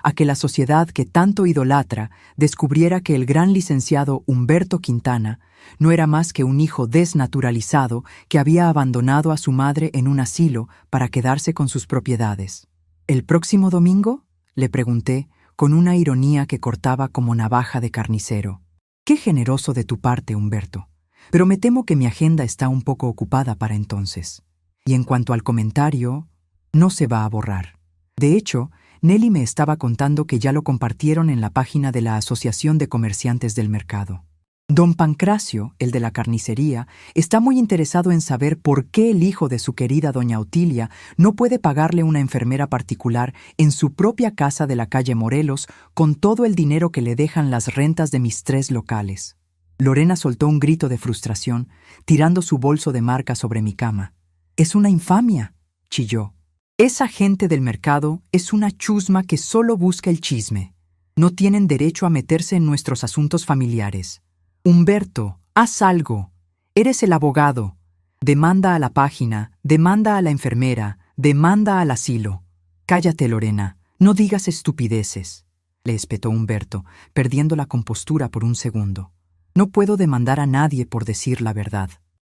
a que la sociedad que tanto idolatra descubriera que el gran licenciado Humberto Quintana no era más que un hijo desnaturalizado que había abandonado a su madre en un asilo para quedarse con sus propiedades. ¿El próximo domingo?, le pregunté, con una ironía que cortaba como navaja de carnicero. Qué generoso de tu parte, Humberto. Pero me temo que mi agenda está un poco ocupada para entonces. Y en cuanto al comentario, no se va a borrar. De hecho, Nelly me estaba contando que ya lo compartieron en la página de la Asociación de Comerciantes del Mercado. Don Pancracio, el de la carnicería, está muy interesado en saber por qué el hijo de su querida doña Otilia no puede pagarle una enfermera particular en su propia casa de la calle Morelos con todo el dinero que le dejan las rentas de mis 3 locales. Lorena soltó un grito de frustración, tirando su bolso de marca sobre mi cama. «Es una infamia», chilló. «Esa gente del mercado es una chusma que solo busca el chisme. No tienen derecho a meterse en nuestros asuntos familiares. Humberto, haz algo. Eres el abogado. Demanda a la página, demanda a la enfermera, demanda al asilo». «Cállate, Lorena, no digas estupideces», le espetó Humberto, perdiendo la compostura por un segundo. «No puedo demandar a nadie por decir la verdad.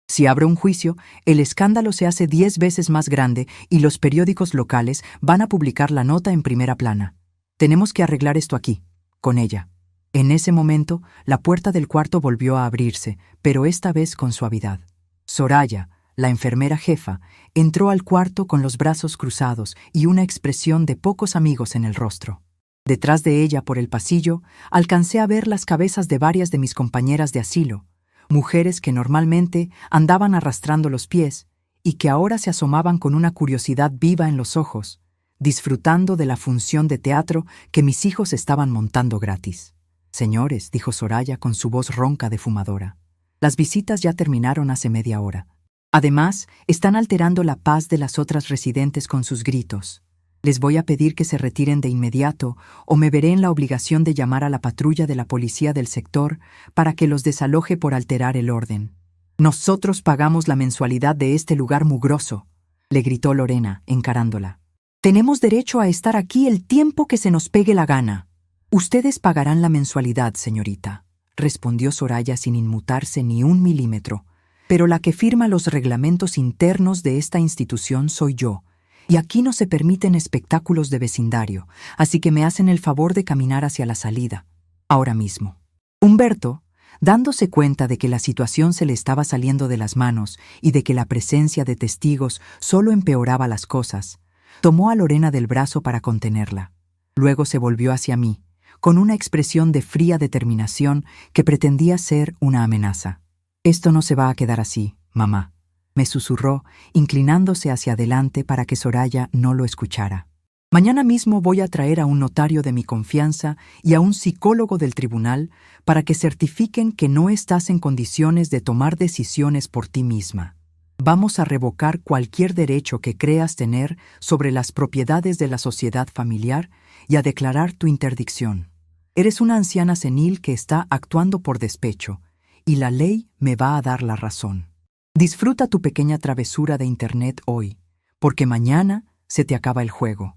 Si abro un juicio, el escándalo se hace 10 veces más grande y los periódicos locales van a publicar la nota en primera plana. Tenemos que arreglar esto aquí, con ella». En ese momento, la puerta del cuarto volvió a abrirse, pero esta vez con suavidad. Soraya, la enfermera jefa, entró al cuarto con los brazos cruzados y una expresión de pocos amigos en el rostro. Detrás de ella, por el pasillo, alcancé a ver las cabezas de varias de mis compañeras de asilo, mujeres que normalmente andaban arrastrando los pies y que ahora se asomaban con una curiosidad viva en los ojos, disfrutando de la función de teatro que mis hijos estaban montando gratis. «Señores», dijo Soraya con su voz ronca de fumadora, «las visitas ya terminaron hace media hora. Además, están alterando la paz de las otras residentes con sus gritos. Les voy a pedir que se retiren de inmediato o me veré en la obligación de llamar a la patrulla de la policía del sector para que los desaloje por alterar el orden. Nosotros pagamos la mensualidad de este lugar mugroso», le gritó Lorena, encarándola. «Tenemos derecho a estar aquí el tiempo que se nos pegue la gana». «Ustedes pagarán la mensualidad, señorita», respondió Soraya sin inmutarse ni un milímetro. «Pero la que firma los reglamentos internos de esta institución soy yo. Y aquí no se permiten espectáculos de vecindario, así que me hacen el favor de caminar hacia la salida. Ahora mismo». Humberto, dándose cuenta de que la situación se le estaba saliendo de las manos y de que la presencia de testigos solo empeoraba las cosas, tomó a Lorena del brazo para contenerla. Luego se volvió hacia mí, con una expresión de fría determinación que pretendía ser una amenaza. «Esto no se va a quedar así, mamá», me susurró, inclinándose hacia adelante para que Soraya no lo escuchara. «Mañana mismo voy a traer a un notario de mi confianza y a un psicólogo del tribunal para que certifiquen que no estás en condiciones de tomar decisiones por ti misma. Vamos a revocar cualquier derecho que creas tener sobre las propiedades de la sociedad familiar y a declarar tu interdicción. Eres una anciana senil que está actuando por despecho, y la ley me va a dar la razón. Disfruta tu pequeña travesura de Internet hoy, porque mañana se te acaba el juego».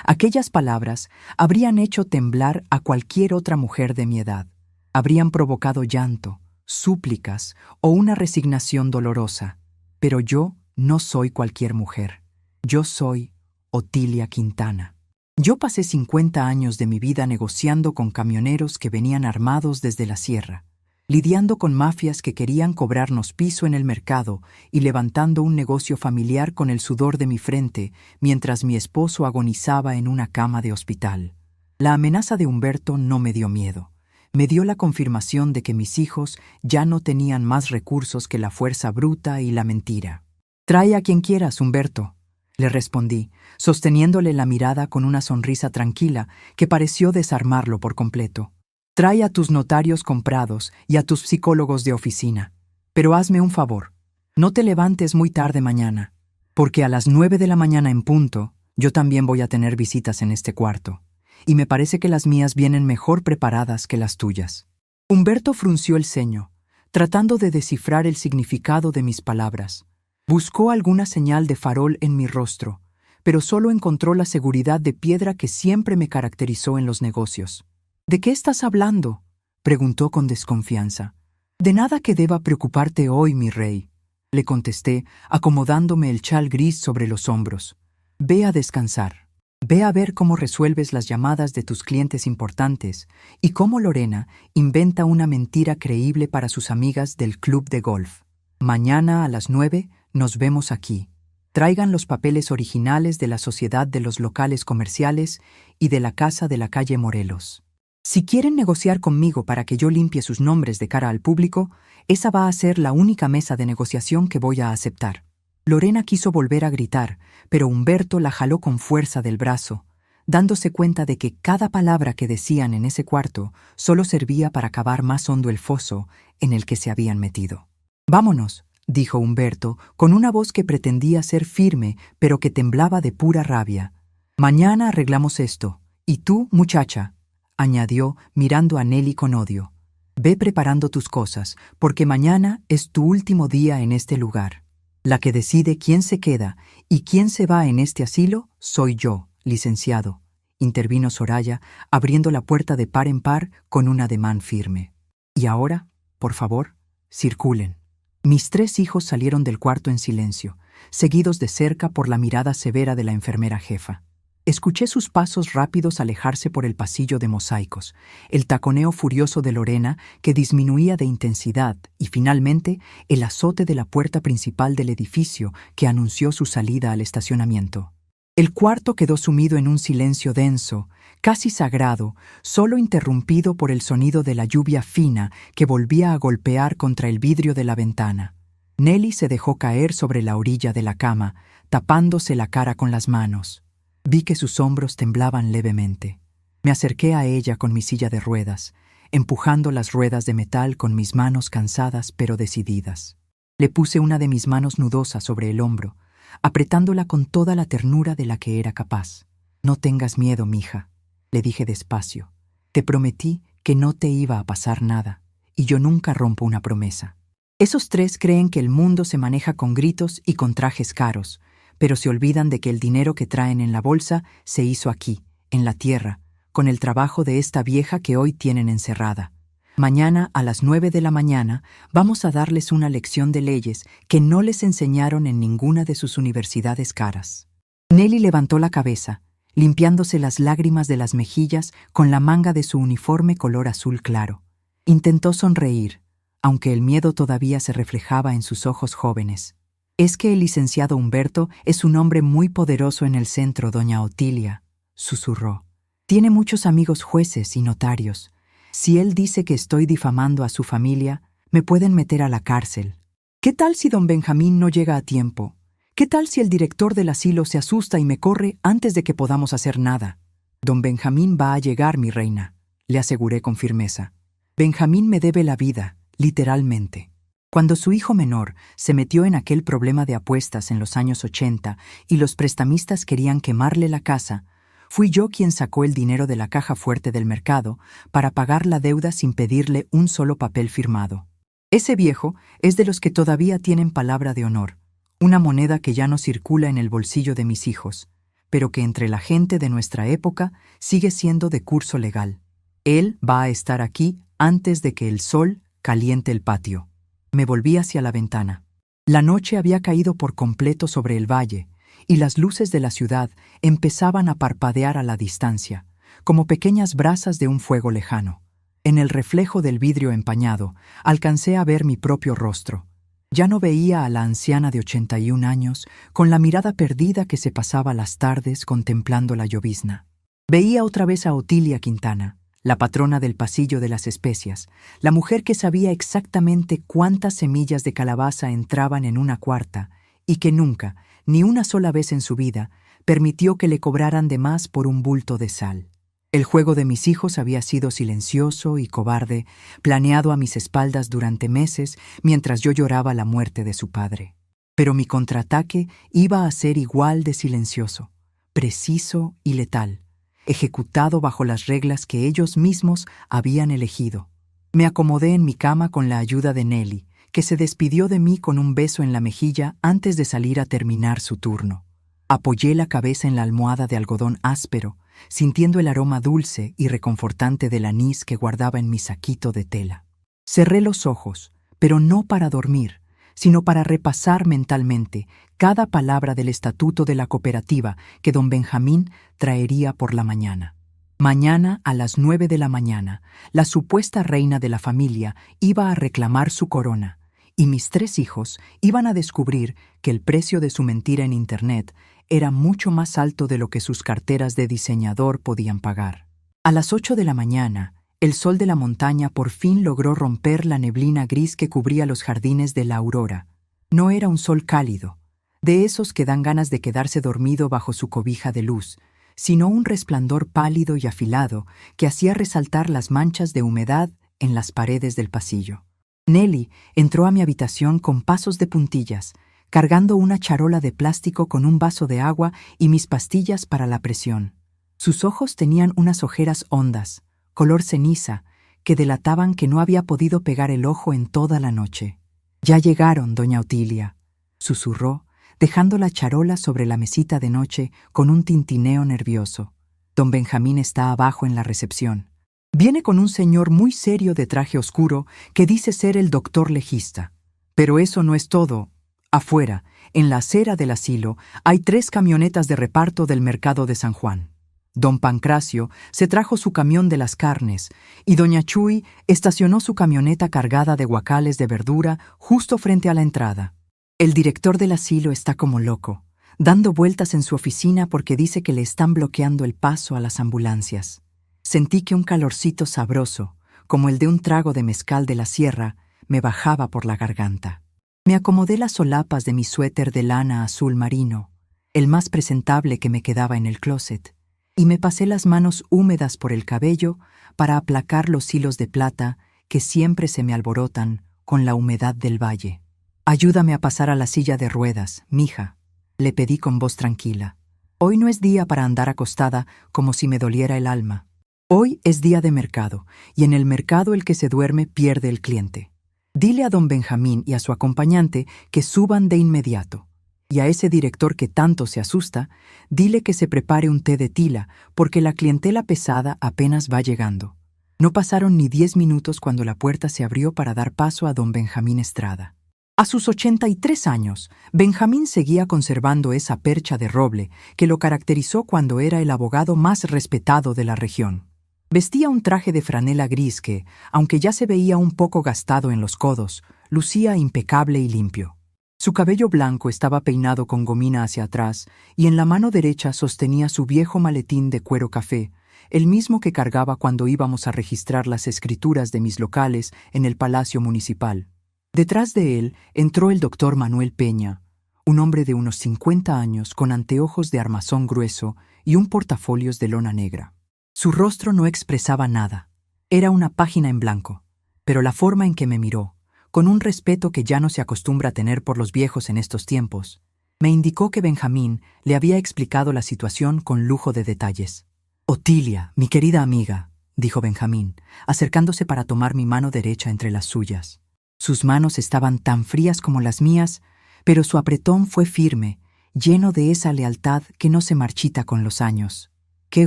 Aquellas palabras habrían hecho temblar a cualquier otra mujer de mi edad. Habrían provocado llanto, súplicas o una resignación dolorosa. Pero yo no soy cualquier mujer. Yo soy Otilia Quintana. Yo pasé 50 años de mi vida negociando con camioneros que venían armados desde la sierra, lidiando con mafias que querían cobrarnos piso en el mercado y levantando un negocio familiar con el sudor de mi frente mientras mi esposo agonizaba en una cama de hospital. La amenaza de Humberto no me dio miedo. Me dio la confirmación de que mis hijos ya no tenían más recursos que la fuerza bruta y la mentira. «Trae a quien quieras, Humberto», le respondí, sosteniéndole la mirada con una sonrisa tranquila que pareció desarmarlo por completo. «Trae a tus notarios comprados y a tus psicólogos de oficina. Pero hazme un favor, no te levantes muy tarde mañana, porque a las 9 de la mañana en punto yo también voy a tener visitas en este cuarto, y me parece que las mías vienen mejor preparadas que las tuyas». Humberto frunció el ceño, tratando de descifrar el significado de mis palabras. Buscó alguna señal de farol en mi rostro, pero solo encontró la seguridad de piedra que siempre me caracterizó en los negocios. «¿De qué estás hablando?», preguntó con desconfianza. «De nada que deba preocuparte hoy, mi rey», le contesté, acomodándome el chal gris sobre los hombros. «Ve a descansar. Ve a ver cómo resuelves las llamadas de tus clientes importantes y cómo Lorena inventa una mentira creíble para sus amigas del club de golf. Mañana a las 9 nos vemos aquí. Traigan los papeles originales de la Sociedad de los Locales Comerciales y de la Casa de la calle Morelos. Si quieren negociar conmigo para que yo limpie sus nombres de cara al público, esa va a ser la única mesa de negociación que voy a aceptar». Lorena quiso volver a gritar, pero Humberto la jaló con fuerza del brazo, dándose cuenta de que cada palabra que decían en ese cuarto solo servía para cavar más hondo el foso en el que se habían metido. «Vámonos», dijo Humberto, con una voz que pretendía ser firme, pero que temblaba de pura rabia. «Mañana arreglamos esto. Y tú, muchacha», añadió, mirando a Nelly con odio, «ve preparando tus cosas, porque mañana es tu último día en este lugar. La que decide quién se queda y quién se va en este asilo soy yo, licenciado», intervino Soraya, abriendo la puerta de par en par con un ademán firme. «Y ahora, por favor, circulen». Mis 3 hijos salieron del cuarto en silencio, seguidos de cerca por la mirada severa de la enfermera jefa. Escuché sus pasos rápidos alejarse por el pasillo de mosaicos, el taconeo furioso de Lorena que disminuía de intensidad y, finalmente, el azote de la puerta principal del edificio que anunció su salida al estacionamiento. El cuarto quedó sumido en un silencio denso, casi sagrado, solo interrumpido por el sonido de la lluvia fina que volvía a golpear contra el vidrio de la ventana. Nelly se dejó caer sobre la orilla de la cama, tapándose la cara con las manos. Vi que sus hombros temblaban levemente. Me acerqué a ella con mi silla de ruedas, empujando las ruedas de metal con mis manos cansadas pero decididas. Le puse una de mis manos nudosas sobre el hombro, apretándola con toda la ternura de la que era capaz. «No tengas miedo, mija», le dije despacio. «Te prometí que no te iba a pasar nada, y yo nunca rompo una promesa. Esos 3 creen que el mundo se maneja con gritos y con trajes caros, pero se olvidan de que el dinero que traen en la bolsa se hizo aquí, en la tierra, con el trabajo de esta vieja que hoy tienen encerrada. Mañana a las 9 de la mañana vamos a darles una lección de leyes que no les enseñaron en ninguna de sus universidades caras». Nelly levantó la cabeza, limpiándose las lágrimas de las mejillas con la manga de su uniforme color azul claro. Intentó sonreír, aunque el miedo todavía se reflejaba en sus ojos jóvenes. «Es que el licenciado Humberto es un hombre muy poderoso en el centro, doña Otilia», susurró. «Tiene muchos amigos jueces y notarios. Si él dice que estoy difamando a su familia, me pueden meter a la cárcel. ¿Qué tal si don Benjamín no llega a tiempo? ¿Qué tal si el director del asilo se asusta y me corre antes de que podamos hacer nada?» «Don Benjamín va a llegar, mi reina», le aseguré con firmeza. «Benjamín me debe la vida, literalmente. Cuando su hijo menor se metió en aquel problema de apuestas en los años 80 y los prestamistas querían quemarle la casa, fui yo quien sacó el dinero de la caja fuerte del mercado para pagar la deuda sin pedirle un solo papel firmado. Ese viejo es de los que todavía tienen palabra de honor, una moneda que ya no circula en el bolsillo de mis hijos, pero que entre la gente de nuestra época sigue siendo de curso legal. Él va a estar aquí antes de que el sol caliente el patio». Me volví hacia la ventana. La noche había caído por completo sobre el valle, y las luces de la ciudad empezaban a parpadear a la distancia, como pequeñas brasas de un fuego lejano. En el reflejo del vidrio empañado, alcancé a ver mi propio rostro. Ya no veía a la anciana de 81 años con la mirada perdida que se pasaba las tardes contemplando la llovizna. Veía otra vez a Otilia Quintana, la patrona del pasillo de las especias, la mujer que sabía exactamente cuántas semillas de calabaza entraban en una cuarta y que nunca, ni una sola vez en su vida, permitió que le cobraran de más por un bulto de sal. El juego de mis hijos había sido silencioso y cobarde, planeado a mis espaldas durante meses mientras yo lloraba la muerte de su padre. Pero mi contraataque iba a ser igual de silencioso, preciso y letal, ejecutado bajo las reglas que ellos mismos habían elegido. Me acomodé en mi cama con la ayuda de Nelly, que se despidió de mí con un beso en la mejilla antes de salir a terminar su turno. Apoyé la cabeza en la almohada de algodón áspero, sintiendo el aroma dulce y reconfortante del anís que guardaba en mi saquito de tela. Cerré los ojos, pero no para dormir, sino para repasar mentalmente cada palabra del estatuto de la cooperativa que don Benjamín traería por la mañana. Mañana, a las 9 de la mañana, la supuesta reina de la familia iba a reclamar su corona, y mis 3 hijos iban a descubrir que el precio de su mentira en Internet era mucho más alto de lo que sus carteras de diseñador podían pagar. A las 8 de la mañana, el sol de la montaña por fin logró romper la neblina gris que cubría los jardines de la Aurora. No era un sol cálido, de esos que dan ganas de quedarse dormido bajo su cobija de luz, sino un resplandor pálido y afilado que hacía resaltar las manchas de humedad en las paredes del pasillo. Nelly entró a mi habitación con pasos de puntillas, cargando una charola de plástico con un vaso de agua y mis pastillas para la presión. Sus ojos tenían unas ojeras hondas, color ceniza, que delataban que no había podido pegar el ojo en toda la noche. «Ya llegaron, doña Otilia», susurró, dejando la charola sobre la mesita de noche con un tintineo nervioso. Don Benjamín está abajo en la recepción. Viene con un señor muy serio de traje oscuro que dice ser el doctor legista. Pero eso no es todo. Afuera, en la acera del asilo, hay 3 camionetas de reparto del mercado de San Juan. Don Pancracio se trajo su camión de las carnes y doña Chuy estacionó su camioneta cargada de guacales de verdura justo frente a la entrada. El director del asilo está como loco, dando vueltas en su oficina porque dice que le están bloqueando el paso a las ambulancias. Sentí que un calorcito sabroso, como el de un trago de mezcal de la sierra, me bajaba por la garganta. Me acomodé las solapas de mi suéter de lana azul marino, el más presentable que me quedaba en el closet, y me pasé las manos húmedas por el cabello para aplacar los hilos de plata que siempre se me alborotan con la humedad del valle. «Ayúdame a pasar a la silla de ruedas, mija», le pedí con voz tranquila. «Hoy no es día para andar acostada como si me doliera el alma. Hoy es día de mercado, y en el mercado el que se duerme pierde el cliente. Dile a don Benjamín y a su acompañante que suban de inmediato. Y a ese director que tanto se asusta, dile que se prepare un té de tila, porque la clientela pesada apenas va llegando». No pasaron ni 10 minutos cuando la puerta se abrió para dar paso a don Benjamín Estrada. A sus 83 años, Benjamín seguía conservando esa percha de roble que lo caracterizó cuando era el abogado más respetado de la región. Vestía un traje de franela gris que, aunque ya se veía un poco gastado en los codos, lucía impecable y limpio. Su cabello blanco estaba peinado con gomina hacia atrás y en la mano derecha sostenía su viejo maletín de cuero café, el mismo que cargaba cuando íbamos a registrar las escrituras de mis locales en el Palacio Municipal. Detrás de él entró el doctor Manuel Peña, un hombre de unos 50 años con anteojos de armazón grueso y un portafolios de lona negra. Su rostro no expresaba nada. Era una página en blanco, pero la forma en que me miró, con un respeto que ya no se acostumbra a tener por los viejos en estos tiempos, me indicó que Benjamín le había explicado la situación con lujo de detalles. «Otilia, mi querida amiga», dijo Benjamín, acercándose para tomar mi mano derecha entre las suyas. Sus manos estaban tan frías como las mías, pero su apretón fue firme, lleno de esa lealtad que no se marchita con los años. «Qué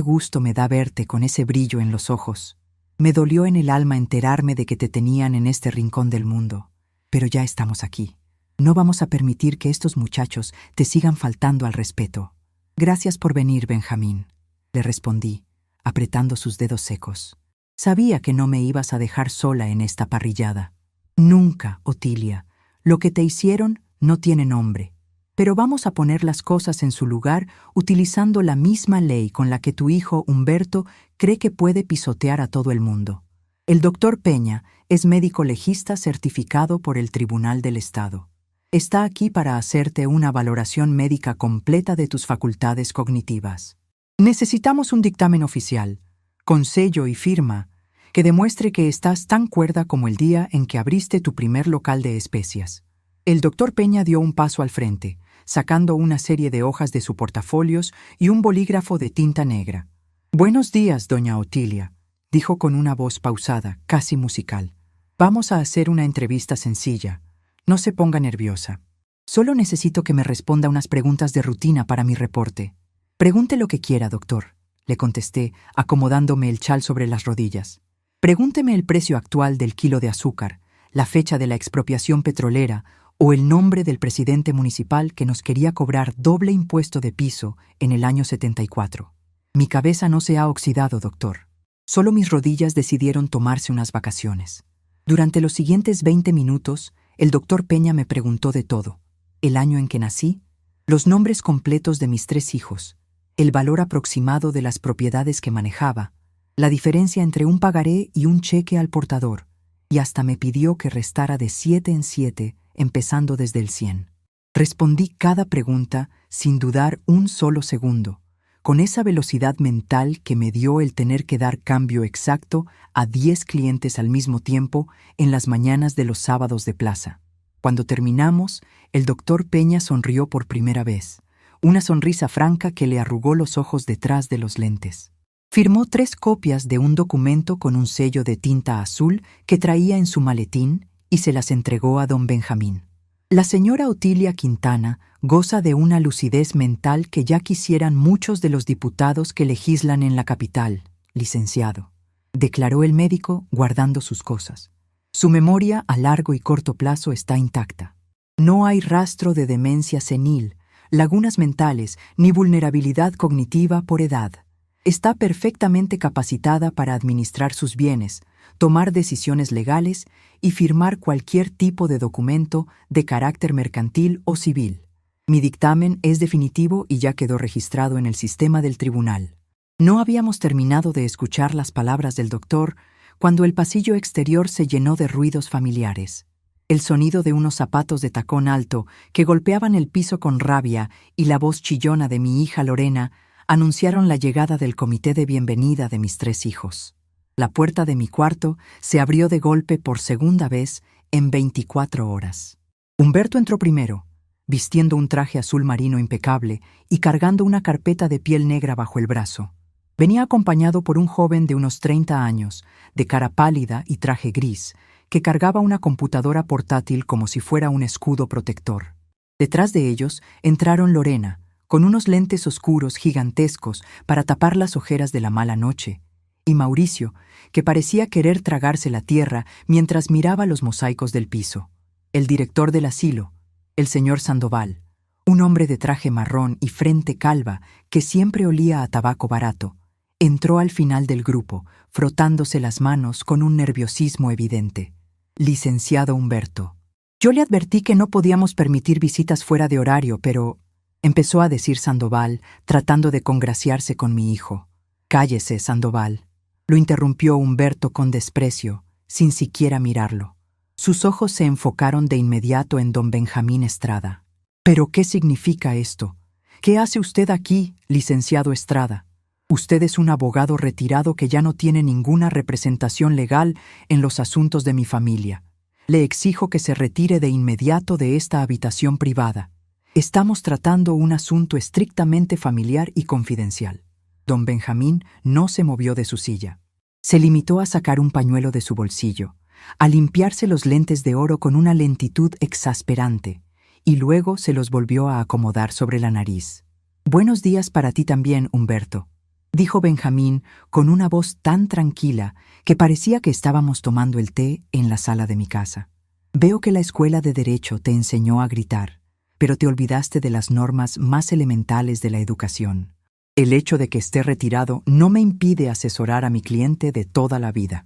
gusto me da verte con ese brillo en los ojos. Me dolió en el alma enterarme de que te tenían en este rincón del mundo. Pero ya estamos aquí. No vamos a permitir que estos muchachos te sigan faltando al respeto». «Gracias por venir, Benjamín», le respondí, apretando sus dedos secos. «Sabía que no me ibas a dejar sola en esta parrillada». «Nunca, Otilia. Lo que te hicieron no tiene nombre. pero vamos a poner las cosas en su lugar utilizando la misma ley con la que tu hijo Humberto cree que puede pisotear a todo el mundo. El doctor Peña es médico legista certificado por el Tribunal del Estado. Está aquí para hacerte una valoración médica completa de tus facultades cognitivas. Necesitamos un dictamen oficial, con sello y firma, que demuestre que estás tan cuerda como el día en que abriste tu primer local de especias. El doctor Peña dio un paso al frente, sacando una serie de hojas de su portafolios y un bolígrafo de tinta negra. «Buenos días, doña Otilia», dijo con una voz pausada, casi musical. «Vamos a hacer una entrevista sencilla. No se ponga nerviosa. Solo necesito que me responda unas preguntas de rutina para mi reporte». «Pregunte lo que quiera, doctor», le contesté, acomodándome el chal sobre las rodillas. «Pregúnteme el precio actual del kilo de azúcar, la fecha de la expropiación petrolera o el nombre del presidente municipal que nos quería cobrar doble impuesto de piso en el año 74. Mi cabeza no se ha oxidado, doctor. Solo mis rodillas decidieron tomarse unas vacaciones. Durante los siguientes 20 minutos, el doctor Peña me preguntó de todo: el año en que nací, los nombres completos de mis 3 hijos, el valor aproximado de las propiedades que manejaba, la diferencia entre un pagaré y un cheque al portador, y hasta me pidió que restara de 7 en 7, empezando desde el 100. Respondí cada pregunta sin dudar un solo segundo, con esa velocidad mental que me dio el tener que dar cambio exacto a 10 clientes al mismo tiempo en las mañanas de los sábados de plaza. Cuando terminamos, el doctor Peña sonrió por primera vez, una sonrisa franca que le arrugó los ojos detrás de los lentes. Firmó 3 copias de un documento con un sello de tinta azul que traía en su maletín y se las entregó a don Benjamín. La señora Otilia Quintana goza de una lucidez mental que ya quisieran muchos de los diputados que legislan en la capital, licenciado, declaró el médico guardando sus cosas. Su memoria a largo y corto plazo está intacta. No hay rastro de demencia senil, lagunas mentales ni vulnerabilidad cognitiva por edad. Está perfectamente capacitada para administrar sus bienes, tomar decisiones legales y firmar cualquier tipo de documento de carácter mercantil o civil. Mi dictamen es definitivo y ya quedó registrado en el sistema del tribunal. No habíamos terminado de escuchar las palabras del doctor cuando el pasillo exterior se llenó de ruidos familiares. El sonido de unos zapatos de tacón alto que golpeaban el piso con rabia y la voz chillona de mi hija Lorena anunciaron la llegada del comité de bienvenida de mis 3 hijos. La puerta de mi cuarto se abrió de golpe por segunda vez en 24 horas. Humberto entró primero, vistiendo un traje azul marino impecable y cargando una carpeta de piel negra bajo el brazo. Venía acompañado por un joven de unos 30 años, de cara pálida y traje gris, que cargaba una computadora portátil como si fuera un escudo protector. Detrás de ellos entraron Lorena, con unos lentes oscuros gigantescos para tapar las ojeras de la mala noche, y Mauricio, que parecía querer tragarse la tierra mientras miraba los mosaicos del piso. El director del asilo, el señor Sandoval, un hombre de traje marrón y frente calva que siempre olía a tabaco barato, entró al final del grupo, frotándose las manos con un nerviosismo evidente. «Licenciado Humberto, yo le advertí que no podíamos permitir visitas fuera de horario, pero…», empezó a decir Sandoval, tratando de congraciarse con mi hijo. «Cállese, Sandoval», lo interrumpió Humberto con desprecio, sin siquiera mirarlo. Sus ojos se enfocaron de inmediato en don Benjamín Estrada. «¿Pero qué significa esto? ¿Qué hace usted aquí, licenciado Estrada? Usted es un abogado retirado que ya no tiene ninguna representación legal en los asuntos de mi familia. Le exijo que se retire de inmediato de esta habitación privada. Estamos tratando un asunto estrictamente familiar y confidencial». Don Benjamín no se movió de su silla. Se limitó a sacar un pañuelo de su bolsillo, a limpiarse los lentes de oro con una lentitud exasperante, y luego se los volvió a acomodar sobre la nariz. «Buenos días para ti también, Humberto», dijo Benjamín con una voz tan tranquila que parecía que estábamos tomando el té en la sala de mi casa. «Veo que la escuela de Derecho te enseñó a gritar, pero te olvidaste de las normas más elementales de la educación. El hecho de que esté retirado no me impide asesorar a mi cliente de toda la vida.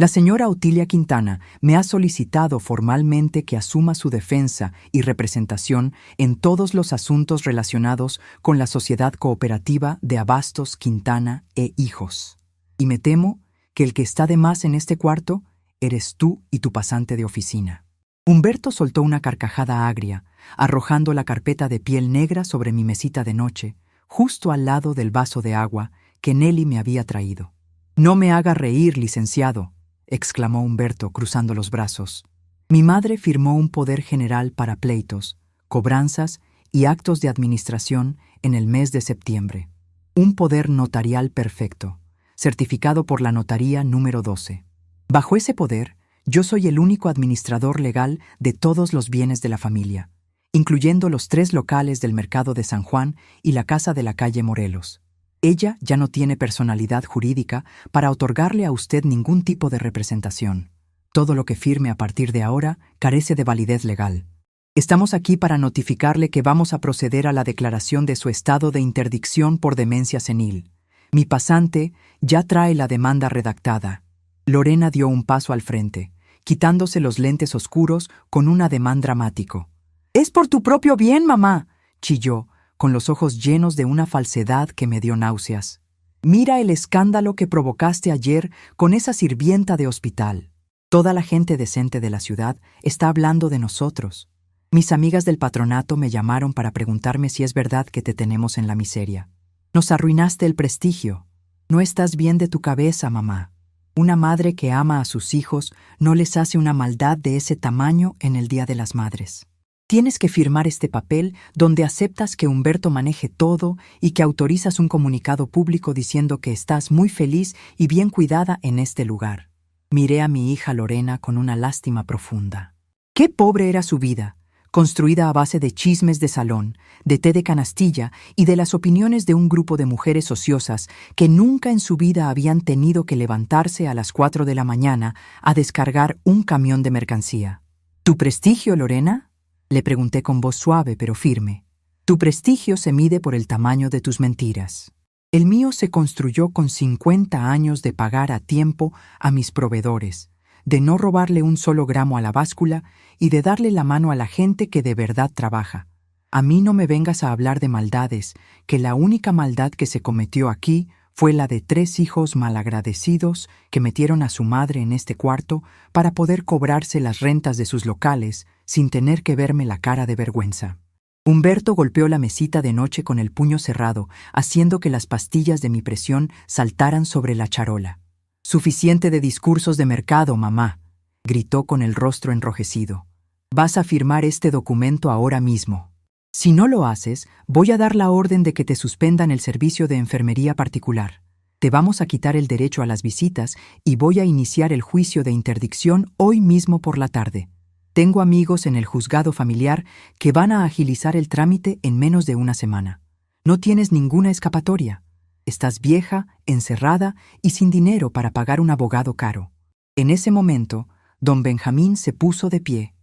La señora Otilia Quintana me ha solicitado formalmente que asuma su defensa y representación en todos los asuntos relacionados con la Sociedad Cooperativa de Abastos Quintana e Hijos. Y me temo que el que está de más en este cuarto eres tú y tu pasante de oficina. Humberto soltó una carcajada agria, arrojando la carpeta de piel negra sobre mi mesita de noche, justo al lado del vaso de agua que Nelly me había traído. «No me haga reír, licenciado», exclamó Humberto cruzando los brazos. Mi madre firmó un poder general para pleitos, cobranzas y actos de administración en el mes de septiembre. Un poder notarial perfecto, certificado por la notaría número 12. Bajo ese poder, yo soy el único administrador legal de todos los bienes de la familia, incluyendo los 3 locales del mercado de San Juan y la casa de la calle Morelos. Ella ya no tiene personalidad jurídica para otorgarle a usted ningún tipo de representación. Todo lo que firme a partir de ahora carece de validez legal. Estamos aquí para notificarle que vamos a proceder a la declaración de su estado de interdicción por demencia senil. Mi pasante ya trae la demanda redactada. Lorena dio un paso al frente, quitándose los lentes oscuros con un ademán dramático. «Es por tu propio bien, mamá», chilló, con los ojos llenos de una falsedad que me dio náuseas. «Mira el escándalo que provocaste ayer con esa sirvienta de hospital. Toda la gente decente de la ciudad está hablando de nosotros. Mis amigas del patronato me llamaron para preguntarme si es verdad que te tenemos en la miseria. Nos arruinaste el prestigio. No estás bien de tu cabeza, mamá. Una madre que ama a sus hijos no les hace una maldad de ese tamaño en el Día de las Madres. Tienes que firmar este papel donde aceptas que Humberto maneje todo y que autorizas un comunicado público diciendo que estás muy feliz y bien cuidada en este lugar». Miré a mi hija Lorena con una lástima profunda. Qué pobre era su vida, construida a base de chismes de salón, de té de canastilla y de las opiniones de un grupo de mujeres ociosas que nunca en su vida habían tenido que levantarse a las 4 de la mañana a descargar un camión de mercancía. «¿Tu prestigio, Lorena?», le pregunté con voz suave pero firme. «Tu prestigio se mide por el tamaño de tus mentiras. El mío se construyó con 50 años de pagar a tiempo a mis proveedores, de no robarle un solo gramo a la báscula y de darle la mano a la gente que de verdad trabaja. A mí no me vengas a hablar de maldades, que la única maldad que se cometió aquí fue la de 3 hijos malagradecidos que metieron a su madre en este cuarto para poder cobrarse las rentas de sus locales sin tener que verme la cara de vergüenza». Humberto golpeó la mesita de noche con el puño cerrado, haciendo que las pastillas de mi presión saltaran sobre la charola. «Suficiente de discursos de mercado, mamá», gritó con el rostro enrojecido. «Vas a firmar este documento ahora mismo. Si no lo haces, voy a dar la orden de que te suspendan el servicio de enfermería particular. Te vamos a quitar el derecho a las visitas y voy a iniciar el juicio de interdicción hoy mismo por la tarde. Tengo amigos en el juzgado familiar que van a agilizar el trámite en menos de una semana. No tienes ninguna escapatoria. Estás vieja, encerrada y sin dinero para pagar un abogado caro». En ese momento, don Benjamín se puso de pie.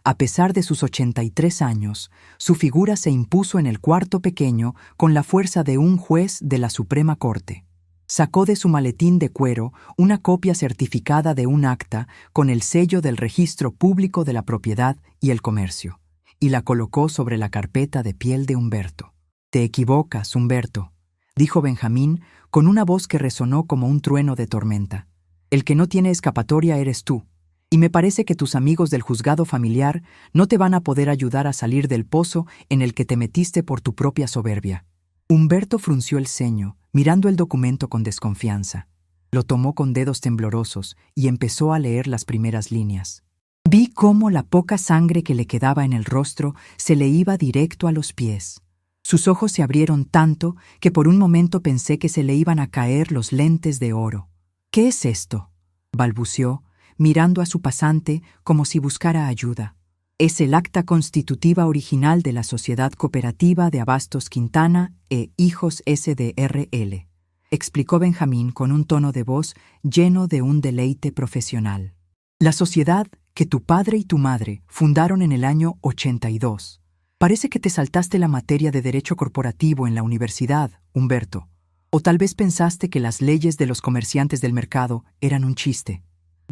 A pesar de sus 83 años, su figura se impuso en el cuarto pequeño con la fuerza de un juez de la Suprema Corte. Sacó de su maletín de cuero una copia certificada de un acta con el sello del Registro Público de la Propiedad y el Comercio, y la colocó sobre la carpeta de piel de Humberto. «Te equivocas, Humberto», dijo Benjamín con una voz que resonó como un trueno de tormenta. «El que no tiene escapatoria eres tú, y me parece que tus amigos del juzgado familiar no te van a poder ayudar a salir del pozo en el que te metiste por tu propia soberbia». Humberto frunció el ceño, mirando el documento con desconfianza. Lo tomó con dedos temblorosos y empezó a leer las primeras líneas. Vi cómo la poca sangre que le quedaba en el rostro se le iba directo a los pies. Sus ojos se abrieron tanto que por un momento pensé que se le iban a caer los lentes de oro. «¿Qué es esto?», balbuceó, mirando a su pasante como si buscara ayuda. «Es el acta constitutiva original de la Sociedad Cooperativa de Abastos Quintana e Hijos S.D.R.L., explicó Benjamín con un tono de voz lleno de un deleite profesional. «La sociedad que tu padre y tu madre fundaron en el año 82. Parece que te saltaste la materia de derecho corporativo en la universidad, Humberto. O tal vez pensaste que las leyes de los comerciantes del mercado eran un chiste.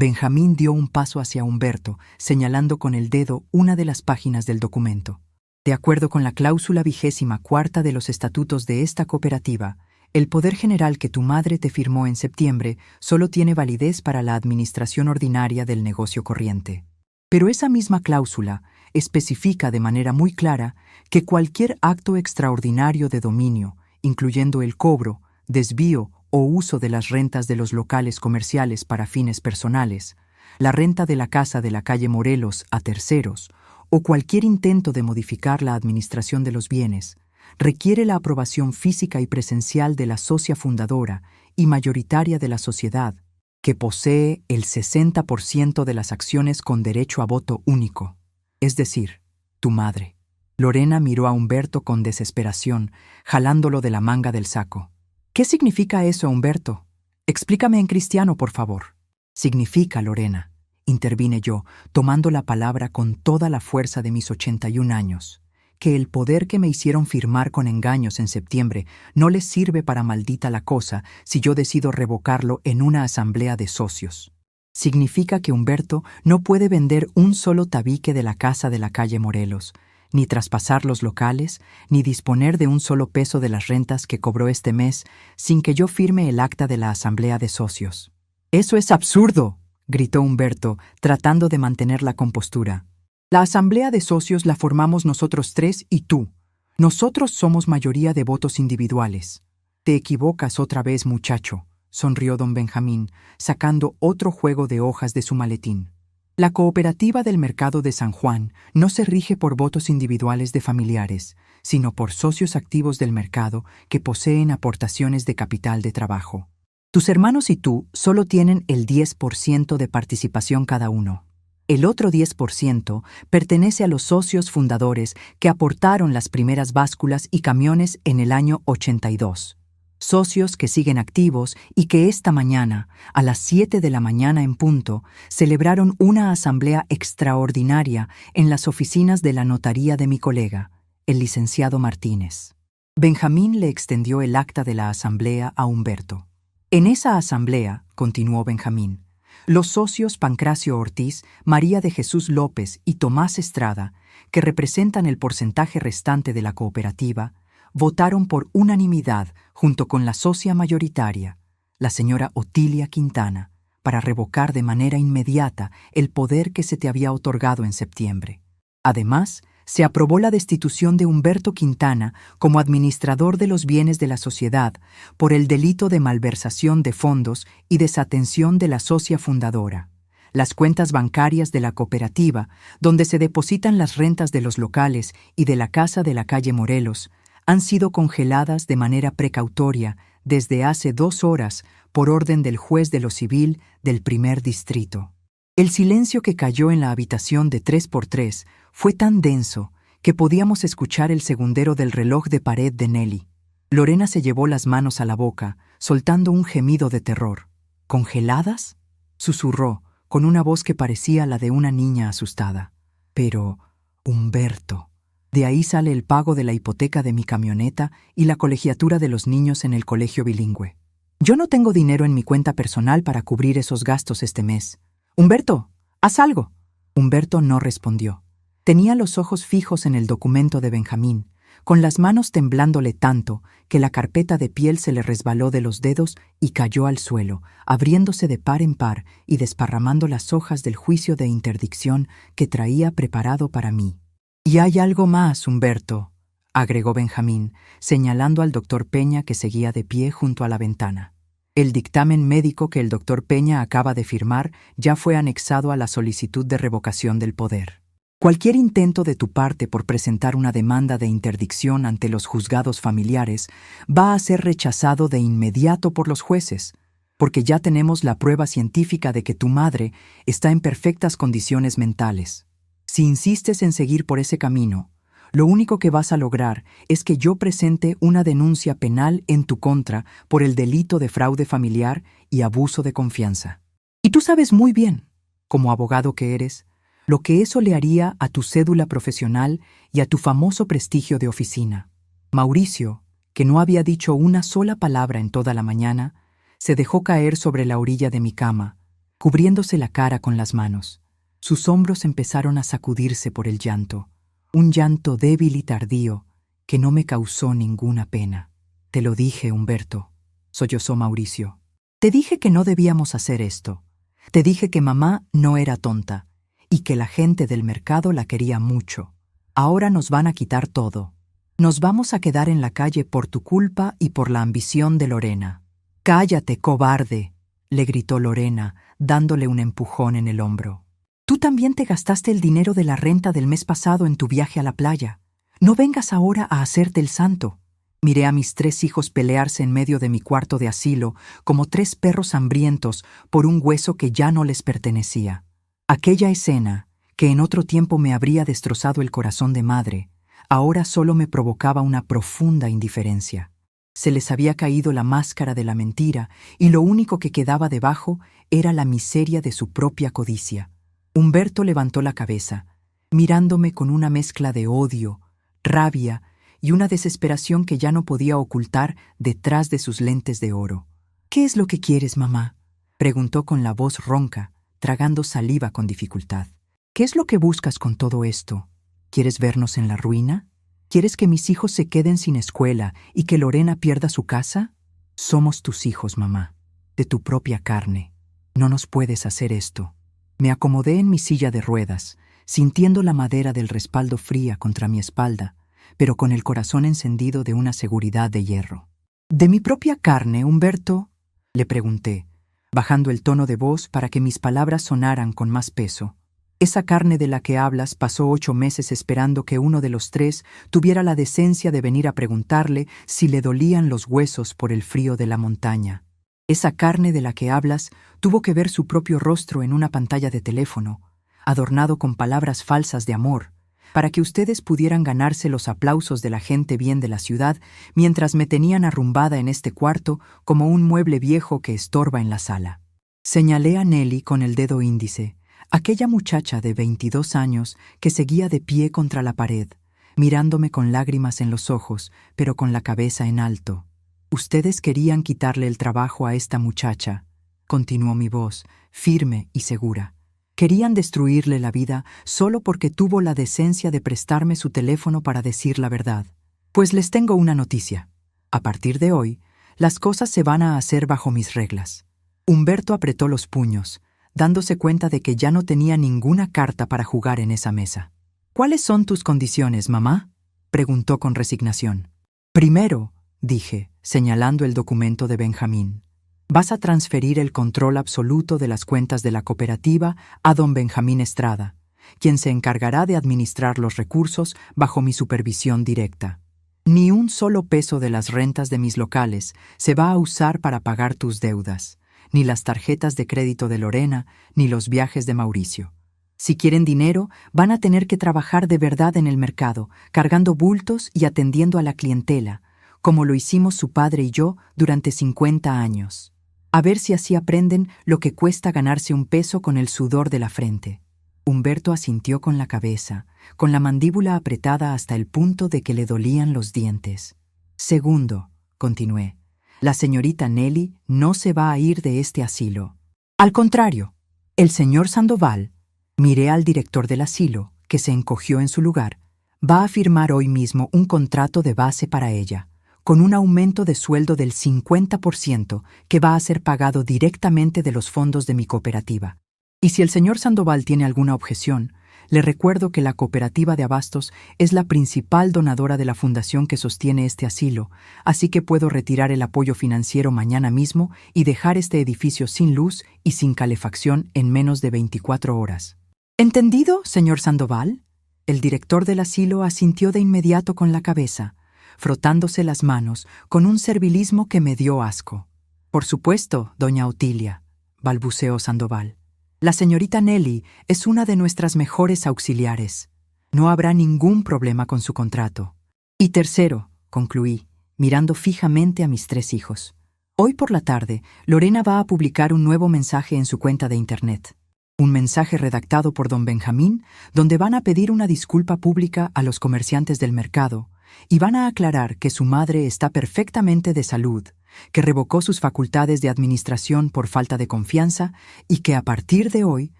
Benjamín dio un paso hacia Humberto, señalando con el dedo una de las páginas del documento. De acuerdo con la cláusula 24ª de los estatutos de esta cooperativa, el poder general que tu madre te firmó en septiembre solo tiene validez para la administración ordinaria del negocio corriente. Pero esa misma cláusula especifica de manera muy clara que cualquier acto extraordinario de dominio, incluyendo el cobro, desvío o uso de las rentas de los locales comerciales para fines personales, la renta de la casa de la calle Morelos a terceros, o cualquier intento de modificar la administración de los bienes, requiere la aprobación física y presencial de la socia fundadora y mayoritaria de la sociedad, que posee el 60% de las acciones con derecho a voto único, es decir, tu madre. Lorena miró a Humberto con desesperación, jalándolo de la manga del saco. ¿Qué significa eso, Humberto? Explícame en cristiano, por favor. Significa, Lorena, intervine yo, tomando la palabra con toda la fuerza de mis 81 años, que el poder que me hicieron firmar con engaños en septiembre no les sirve para maldita la cosa si yo decido revocarlo en una asamblea de socios. Significa que Humberto no puede vender un solo tabique de la casa de la calle Morelos, ni traspasar los locales, ni disponer de un solo peso de las rentas que cobró este mes sin que yo firme el acta de la asamblea de socios. «¡Eso es absurdo!», gritó Humberto, tratando de mantener la compostura. «La asamblea de socios la formamos nosotros tres y tú. Nosotros somos mayoría de votos individuales». «Te equivocas otra vez, muchacho», sonrió don Benjamín, sacando otro juego de hojas de su maletín. «La cooperativa del mercado de San Juan no se rige por votos individuales de familiares, sino por socios activos del mercado que poseen aportaciones de capital de trabajo. Tus hermanos y tú solo tienen el 10% de participación cada uno. El otro 10% pertenece a los socios fundadores que aportaron las primeras básculas y camiones en el año 82. Socios que siguen activos y que esta mañana, a las 7 de la mañana en punto, celebraron una asamblea extraordinaria en las oficinas de la notaría de mi colega, el licenciado Martínez». Benjamín le extendió el acta de la asamblea a Humberto. «En esa asamblea», continuó Benjamín, «los socios Pancracio Ortiz, María de Jesús López y Tomás Estrada, que representan el porcentaje restante de la cooperativa, votaron por unanimidad junto con la socia mayoritaria, la señora Otilia Quintana, para revocar de manera inmediata el poder que se te había otorgado en septiembre. Además, se aprobó la destitución de Humberto Quintana como administrador de los bienes de la sociedad por el delito de malversación de fondos y desatención de la socia fundadora. Las cuentas bancarias de la cooperativa, donde se depositan las rentas de los locales y de la casa de la calle Morelos, han sido congeladas de manera precautoria desde hace 2 horas por orden del juez de lo civil del primer distrito. El silencio que cayó en la habitación de 3x3 fue tan denso que podíamos escuchar el segundero del reloj de pared de Nelly. Lorena se llevó las manos a la boca, soltando un gemido de terror. «¿Congeladas?», susurró, con una voz que parecía la de una niña asustada. «Pero, Humberto, de ahí sale el pago de la hipoteca de mi camioneta y la colegiatura de los niños en el colegio bilingüe. Yo no tengo dinero en mi cuenta personal para cubrir esos gastos este mes. Humberto, haz algo». Humberto no respondió. Tenía los ojos fijos en el documento de Benjamín, con las manos temblándole tanto que la carpeta de piel se le resbaló de los dedos y cayó al suelo, abriéndose de par en par y desparramando las hojas del juicio de interdicción que traía preparado para mí. «Y hay algo más, Humberto», agregó Benjamín, señalando al doctor Peña que seguía de pie junto a la ventana. «El dictamen médico que el doctor Peña acaba de firmar ya fue anexado a la solicitud de revocación del poder. Cualquier intento de tu parte por presentar una demanda de interdicción ante los juzgados familiares va a ser rechazado de inmediato por los jueces, porque ya tenemos la prueba científica de que tu madre está en perfectas condiciones mentales. Si insistes en seguir por ese camino, lo único que vas a lograr es que yo presente una denuncia penal en tu contra por el delito de fraude familiar y abuso de confianza. Y tú sabes muy bien, como abogado que eres, lo que eso le haría a tu cédula profesional y a tu famoso prestigio de oficina». Mauricio, que no había dicho una sola palabra en toda la mañana, se dejó caer sobre la orilla de mi cama, cubriéndose la cara con las manos. Sus hombros empezaron a sacudirse por el llanto, un llanto débil y tardío que no me causó ninguna pena. «Te lo dije, Humberto», sollozó Mauricio. «Te dije que no debíamos hacer esto. Te dije que mamá no era tonta y que la gente del mercado la quería mucho. Ahora nos van a quitar todo. Nos vamos a quedar en la calle por tu culpa y por la ambición de Lorena». «Cállate, cobarde», le gritó Lorena, dándole un empujón en el hombro. «Tú también te gastaste el dinero de la renta del mes pasado en tu viaje a la playa. No vengas ahora a hacerte el santo». Miré a mis 3 hijos pelearse en medio de mi cuarto de asilo como 3 perros hambrientos por un hueso que ya no les pertenecía. Aquella escena, que en otro tiempo me habría destrozado el corazón de madre, ahora solo me provocaba una profunda indiferencia. Se les había caído la máscara de la mentira y lo único que quedaba debajo era la miseria de su propia codicia. Humberto levantó la cabeza, mirándome con una mezcla de odio, rabia y una desesperación que ya no podía ocultar detrás de sus lentes de oro. «¿Qué es lo que quieres, mamá?», preguntó con la voz ronca, tragando saliva con dificultad. «¿Qué es lo que buscas con todo esto? ¿Quieres vernos en la ruina? ¿Quieres que mis hijos se queden sin escuela y que Lorena pierda su casa? Somos tus hijos, mamá, de tu propia carne. No nos puedes hacer esto». Me acomodé en mi silla de ruedas, sintiendo la madera del respaldo fría contra mi espalda, pero con el corazón encendido de una seguridad de hierro. «¿De mi propia carne, Humberto?», le pregunté, bajando el tono de voz para que mis palabras sonaran con más peso. «Esa carne de la que hablas pasó 8 meses esperando que uno de los 3 tuviera la decencia de venir a preguntarle si le dolían los huesos por el frío de la montaña. Esa carne de la que hablas tuvo que ver su propio rostro en una pantalla de teléfono, adornado con palabras falsas de amor, para que ustedes pudieran ganarse los aplausos de la gente bien de la ciudad mientras me tenían arrumbada en este cuarto como un mueble viejo que estorba en la sala». Señalé a Nelly con el dedo índice, aquella muchacha de 22 años que seguía de pie contra la pared, mirándome con lágrimas en los ojos, pero con la cabeza en alto. «Ustedes querían quitarle el trabajo a esta muchacha», continuó mi voz, firme y segura. «Querían destruirle la vida solo porque tuvo la decencia de prestarme su teléfono para decir la verdad. Pues les tengo una noticia. A partir de hoy, las cosas se van a hacer bajo mis reglas». Humberto apretó los puños, dándose cuenta de que ya no tenía ninguna carta para jugar en esa mesa. «¿Cuáles son tus condiciones, mamá?», preguntó con resignación. «Primero», dije, señalando el documento de Benjamín, «vas a transferir el control absoluto de las cuentas de la cooperativa a don Benjamín Estrada, quien se encargará de administrar los recursos bajo mi supervisión directa. Ni un solo peso de las rentas de mis locales se va a usar para pagar tus deudas, ni las tarjetas de crédito de Lorena, ni los viajes de Mauricio. Si quieren dinero, van a tener que trabajar de verdad en el mercado, cargando bultos y atendiendo a la clientela, como lo hicimos su padre y yo durante 50 años. A ver si así aprenden lo que cuesta ganarse un peso con el sudor de la frente». Humberto asintió con la cabeza, con la mandíbula apretada hasta el punto de que le dolían los dientes. «Segundo», continué, «la señorita Nelly no se va a ir de este asilo. Al contrario, el señor Sandoval», miré al director del asilo, que se encogió en su lugar, «va a firmar hoy mismo un contrato de base para ella, con un aumento de sueldo del 50% que va a ser pagado directamente de los fondos de mi cooperativa. Y si el señor Sandoval tiene alguna objeción, le recuerdo que la cooperativa de abastos es la principal donadora de la fundación que sostiene este asilo, así que puedo retirar el apoyo financiero mañana mismo y dejar este edificio sin luz y sin calefacción en menos de 24 horas. ¿Entendido, señor Sandoval?». El director del asilo asintió de inmediato con la cabeza, frotándose las manos con un servilismo que me dio asco. «Por supuesto, doña Otilia», balbuceó Sandoval. «La señorita Nelly es una de nuestras mejores auxiliares. No habrá ningún problema con su contrato. Y tercero», concluí, mirando fijamente a mis 3 hijos, «hoy por la tarde, Lorena va a publicar un nuevo mensaje en su cuenta de Internet. Un mensaje redactado por don Benjamín, donde van a pedir una disculpa pública a los comerciantes del mercado, y van a aclarar que su madre está perfectamente de salud, que revocó sus facultades de administración por falta de confianza y que a partir de hoy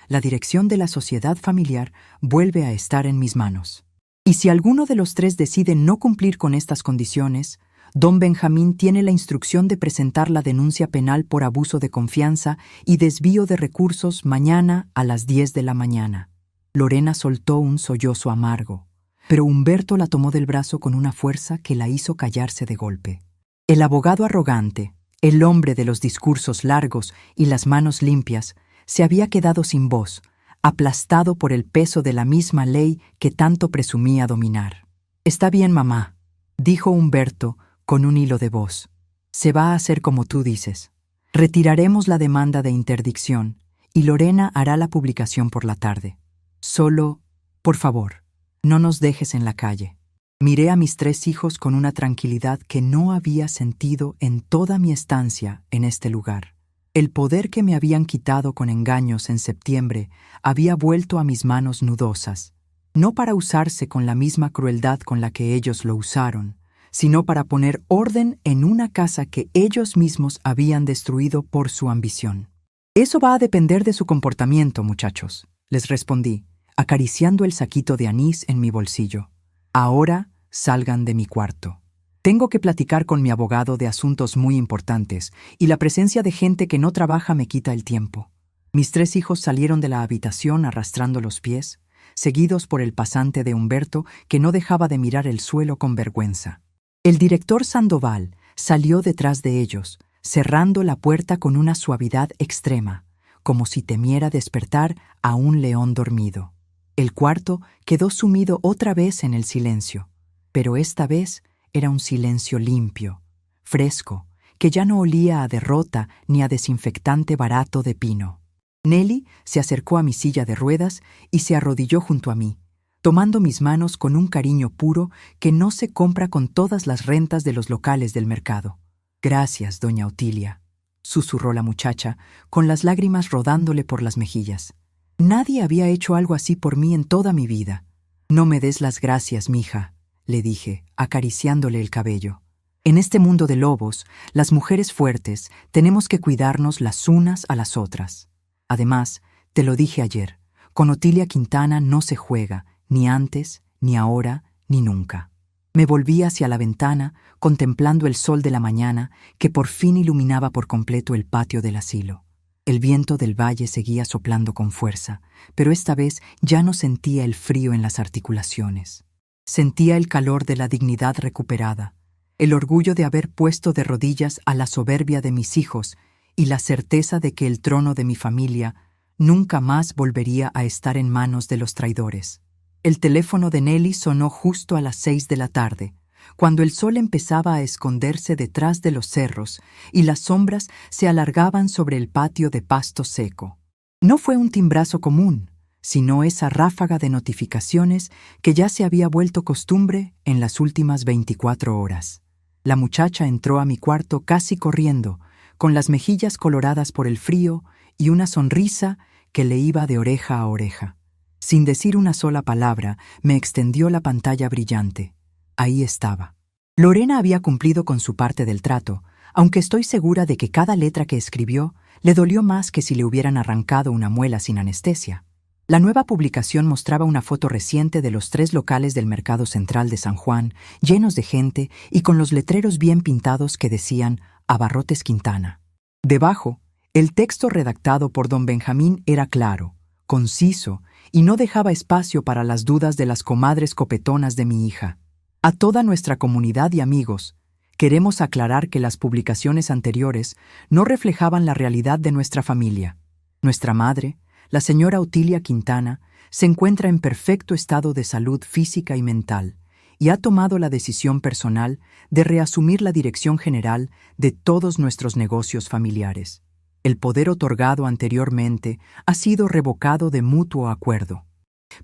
la dirección de la sociedad familiar vuelve a estar en mis manos. Y si alguno de los tres decide no cumplir con estas condiciones, don Benjamín tiene la instrucción de presentar la denuncia penal por abuso de confianza y desvío de recursos mañana a las 10 de la mañana. Lorena soltó un sollozo amargo, pero Humberto la tomó del brazo con una fuerza que la hizo callarse de golpe. El abogado arrogante, el hombre de los discursos largos y las manos limpias, se había quedado sin voz, aplastado por el peso de la misma ley que tanto presumía dominar. «Está bien, mamá», dijo Humberto con un hilo de voz. «Se va a hacer como tú dices. Retiraremos la demanda de interdicción y Lorena hará la publicación por la tarde. Solo, por favor, no nos dejes en la calle». Miré a mis 3 hijos con una tranquilidad que no había sentido en toda mi estancia en este lugar. El poder que me habían quitado con engaños en septiembre había vuelto a mis manos nudosas, no para usarse con la misma crueldad con la que ellos lo usaron, sino para poner orden en una casa que ellos mismos habían destruido por su ambición. «Eso va a depender de su comportamiento, muchachos», les respondí, acariciando el saquito de anís en mi bolsillo. «Ahora salgan de mi cuarto. Tengo que platicar con mi abogado de asuntos muy importantes y la presencia de gente que no trabaja me quita el tiempo». Mis 3 hijos salieron de la habitación arrastrando los pies, seguidos por el pasante de Humberto, que no dejaba de mirar el suelo con vergüenza. El director Sandoval salió detrás de ellos, cerrando la puerta con una suavidad extrema, como si temiera despertar a un león dormido. El cuarto quedó sumido otra vez en el silencio, pero esta vez era un silencio limpio, fresco, que ya no olía a derrota ni a desinfectante barato de pino. Nelly se acercó a mi silla de ruedas y se arrodilló junto a mí, tomando mis manos con un cariño puro que no se compra con todas las rentas de los locales del mercado. «Gracias, doña Otilia», susurró la muchacha, con las lágrimas rodándole por las mejillas. «Nadie había hecho algo así por mí en toda mi vida». «No me des las gracias, mija», le dije, acariciándole el cabello. «En este mundo de lobos, las mujeres fuertes tenemos que cuidarnos las unas a las otras. Además, te lo dije ayer, con Otilia Quintana no se juega, ni antes, ni ahora, ni nunca». Me volví hacia la ventana, contemplando el sol de la mañana que por fin iluminaba por completo el patio del asilo. El viento del valle seguía soplando con fuerza, pero esta vez ya no sentía el frío en las articulaciones. Sentía el calor de la dignidad recuperada, el orgullo de haber puesto de rodillas a la soberbia de mis hijos y la certeza de que el trono de mi familia nunca más volvería a estar en manos de los traidores. El teléfono de Nelly sonó justo a las 6 de la tarde, cuando el sol empezaba a esconderse detrás de los cerros y las sombras se alargaban sobre el patio de pasto seco. No fue un timbrazo común, sino esa ráfaga de notificaciones que ya se había vuelto costumbre en las últimas 24 horas. La muchacha entró a mi cuarto casi corriendo, con las mejillas coloradas por el frío y una sonrisa que le iba de oreja a oreja. Sin decir una sola palabra, me extendió la pantalla brillante. Ahí estaba. Lorena había cumplido con su parte del trato, aunque estoy segura de que cada letra que escribió le dolió más que si le hubieran arrancado una muela sin anestesia. La nueva publicación mostraba una foto reciente de los 3 locales del Mercado Central de San Juan, llenos de gente y con los letreros bien pintados que decían Abarrotes Quintana. Debajo, el texto redactado por don Benjamín era claro, conciso, y no dejaba espacio para las dudas de las comadres copetonas de mi hija. A toda nuestra comunidad y amigos, queremos aclarar que las publicaciones anteriores no reflejaban la realidad de nuestra familia. Nuestra madre, la señora Otilia Quintana, se encuentra en perfecto estado de salud física y mental y ha tomado la decisión personal de reasumir la dirección general de todos nuestros negocios familiares. El poder otorgado anteriormente ha sido revocado de mutuo acuerdo.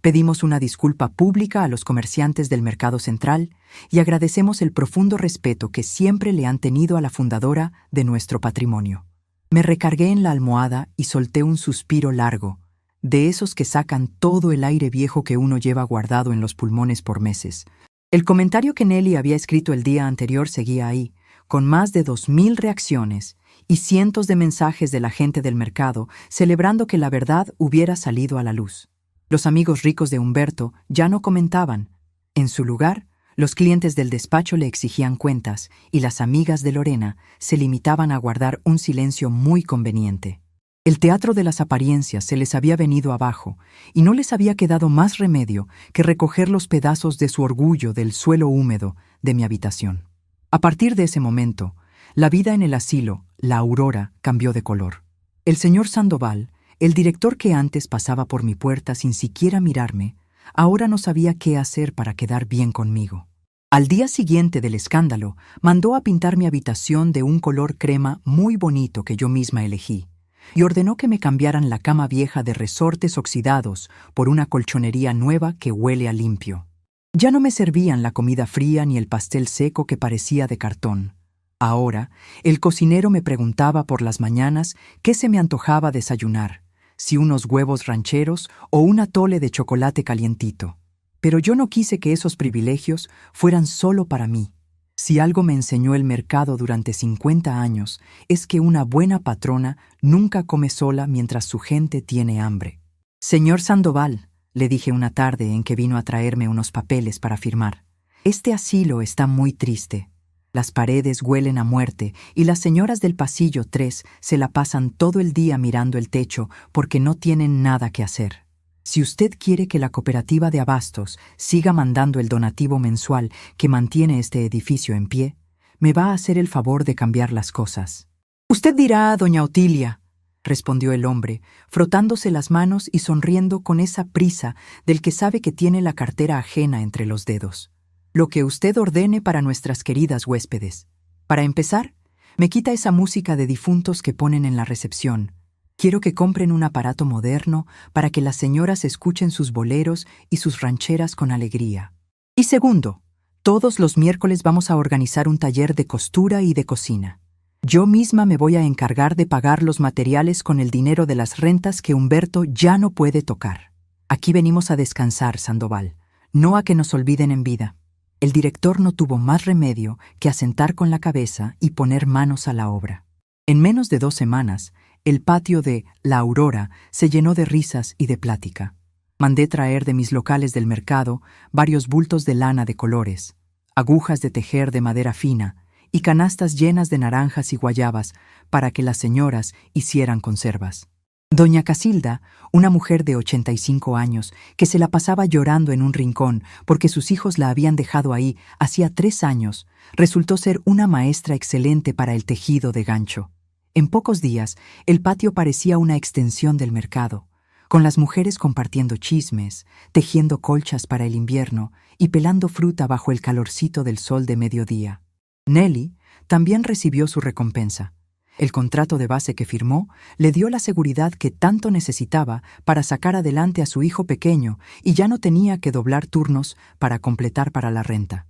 Pedimos una disculpa pública a los comerciantes del Mercado Central y agradecemos el profundo respeto que siempre le han tenido a la fundadora de nuestro patrimonio. Me recargué en la almohada y solté un suspiro largo, de esos que sacan todo el aire viejo que uno lleva guardado en los pulmones por meses. El comentario que Nelly había escrito el día anterior seguía ahí, con más de 2000 reacciones y cientos de mensajes de la gente del mercado celebrando que la verdad hubiera salido a la luz. Los amigos ricos de Humberto ya no comentaban. En su lugar, los clientes del despacho le exigían cuentas y las amigas de Lorena se limitaban a guardar un silencio muy conveniente. El teatro de las apariencias se les había venido abajo y no les había quedado más remedio que recoger los pedazos de su orgullo del suelo húmedo de mi habitación. A partir de ese momento, la vida en el asilo, la Aurora, cambió de color. El señor Sandoval, el director que antes pasaba por mi puerta sin siquiera mirarme, ahora no sabía qué hacer para quedar bien conmigo. Al día siguiente del escándalo, mandó a pintar mi habitación de un color crema muy bonito que yo misma elegí, y ordenó que me cambiaran la cama vieja de resortes oxidados por una colchonería nueva que huele a limpio. Ya no me servían la comida fría ni el pastel seco que parecía de cartón. Ahora, el cocinero me preguntaba por las mañanas qué se me antojaba desayunar, si unos huevos rancheros o un atole de chocolate calientito. Pero yo no quise que esos privilegios fueran solo para mí. Si algo me enseñó el mercado durante 50 años, es que una buena patrona nunca come sola mientras su gente tiene hambre. «Señor Sandoval», le dije una tarde en que vino a traerme unos papeles para firmar, «este asilo está muy triste. Las paredes huelen a muerte y las señoras del pasillo 3 se la pasan todo el día mirando el techo porque no tienen nada que hacer. Si usted quiere que la cooperativa de abastos siga mandando el donativo mensual que mantiene este edificio en pie, me va a hacer el favor de cambiar las cosas». «Usted dirá, doña Otilia», respondió el hombre, frotándose las manos y sonriendo con esa prisa del que sabe que tiene la cartera ajena entre los dedos. «Lo que usted ordene para nuestras queridas huéspedes. Para empezar, me quita esa música de difuntos que ponen en la recepción. Quiero que compren un aparato moderno para que las señoras escuchen sus boleros y sus rancheras con alegría. Y segundo, todos los miércoles vamos a organizar un taller de costura y de cocina. Yo misma me voy a encargar de pagar los materiales con el dinero de las rentas que Humberto ya no puede tocar. Aquí venimos a descansar, Sandoval, no a que nos olviden en vida». El director no tuvo más remedio que asentar con la cabeza y poner manos a la obra. En menos de 2 semanas, el patio de La Aurora se llenó de risas y de plática. Mandé traer de mis locales del mercado varios bultos de lana de colores, agujas de tejer de madera fina y canastas llenas de naranjas y guayabas para que las señoras hicieran conservas. Doña Casilda, una mujer de 85 años, que se la pasaba llorando en un rincón porque sus hijos la habían dejado ahí hacía 3 años, resultó ser una maestra excelente para el tejido de gancho. En pocos días, el patio parecía una extensión del mercado, con las mujeres compartiendo chismes, tejiendo colchas para el invierno y pelando fruta bajo el calorcito del sol de mediodía. Nelly también recibió su recompensa. El contrato de base que firmó le dio la seguridad que tanto necesitaba para sacar adelante a su hijo pequeño y ya no tenía que doblar turnos para completar para la renta.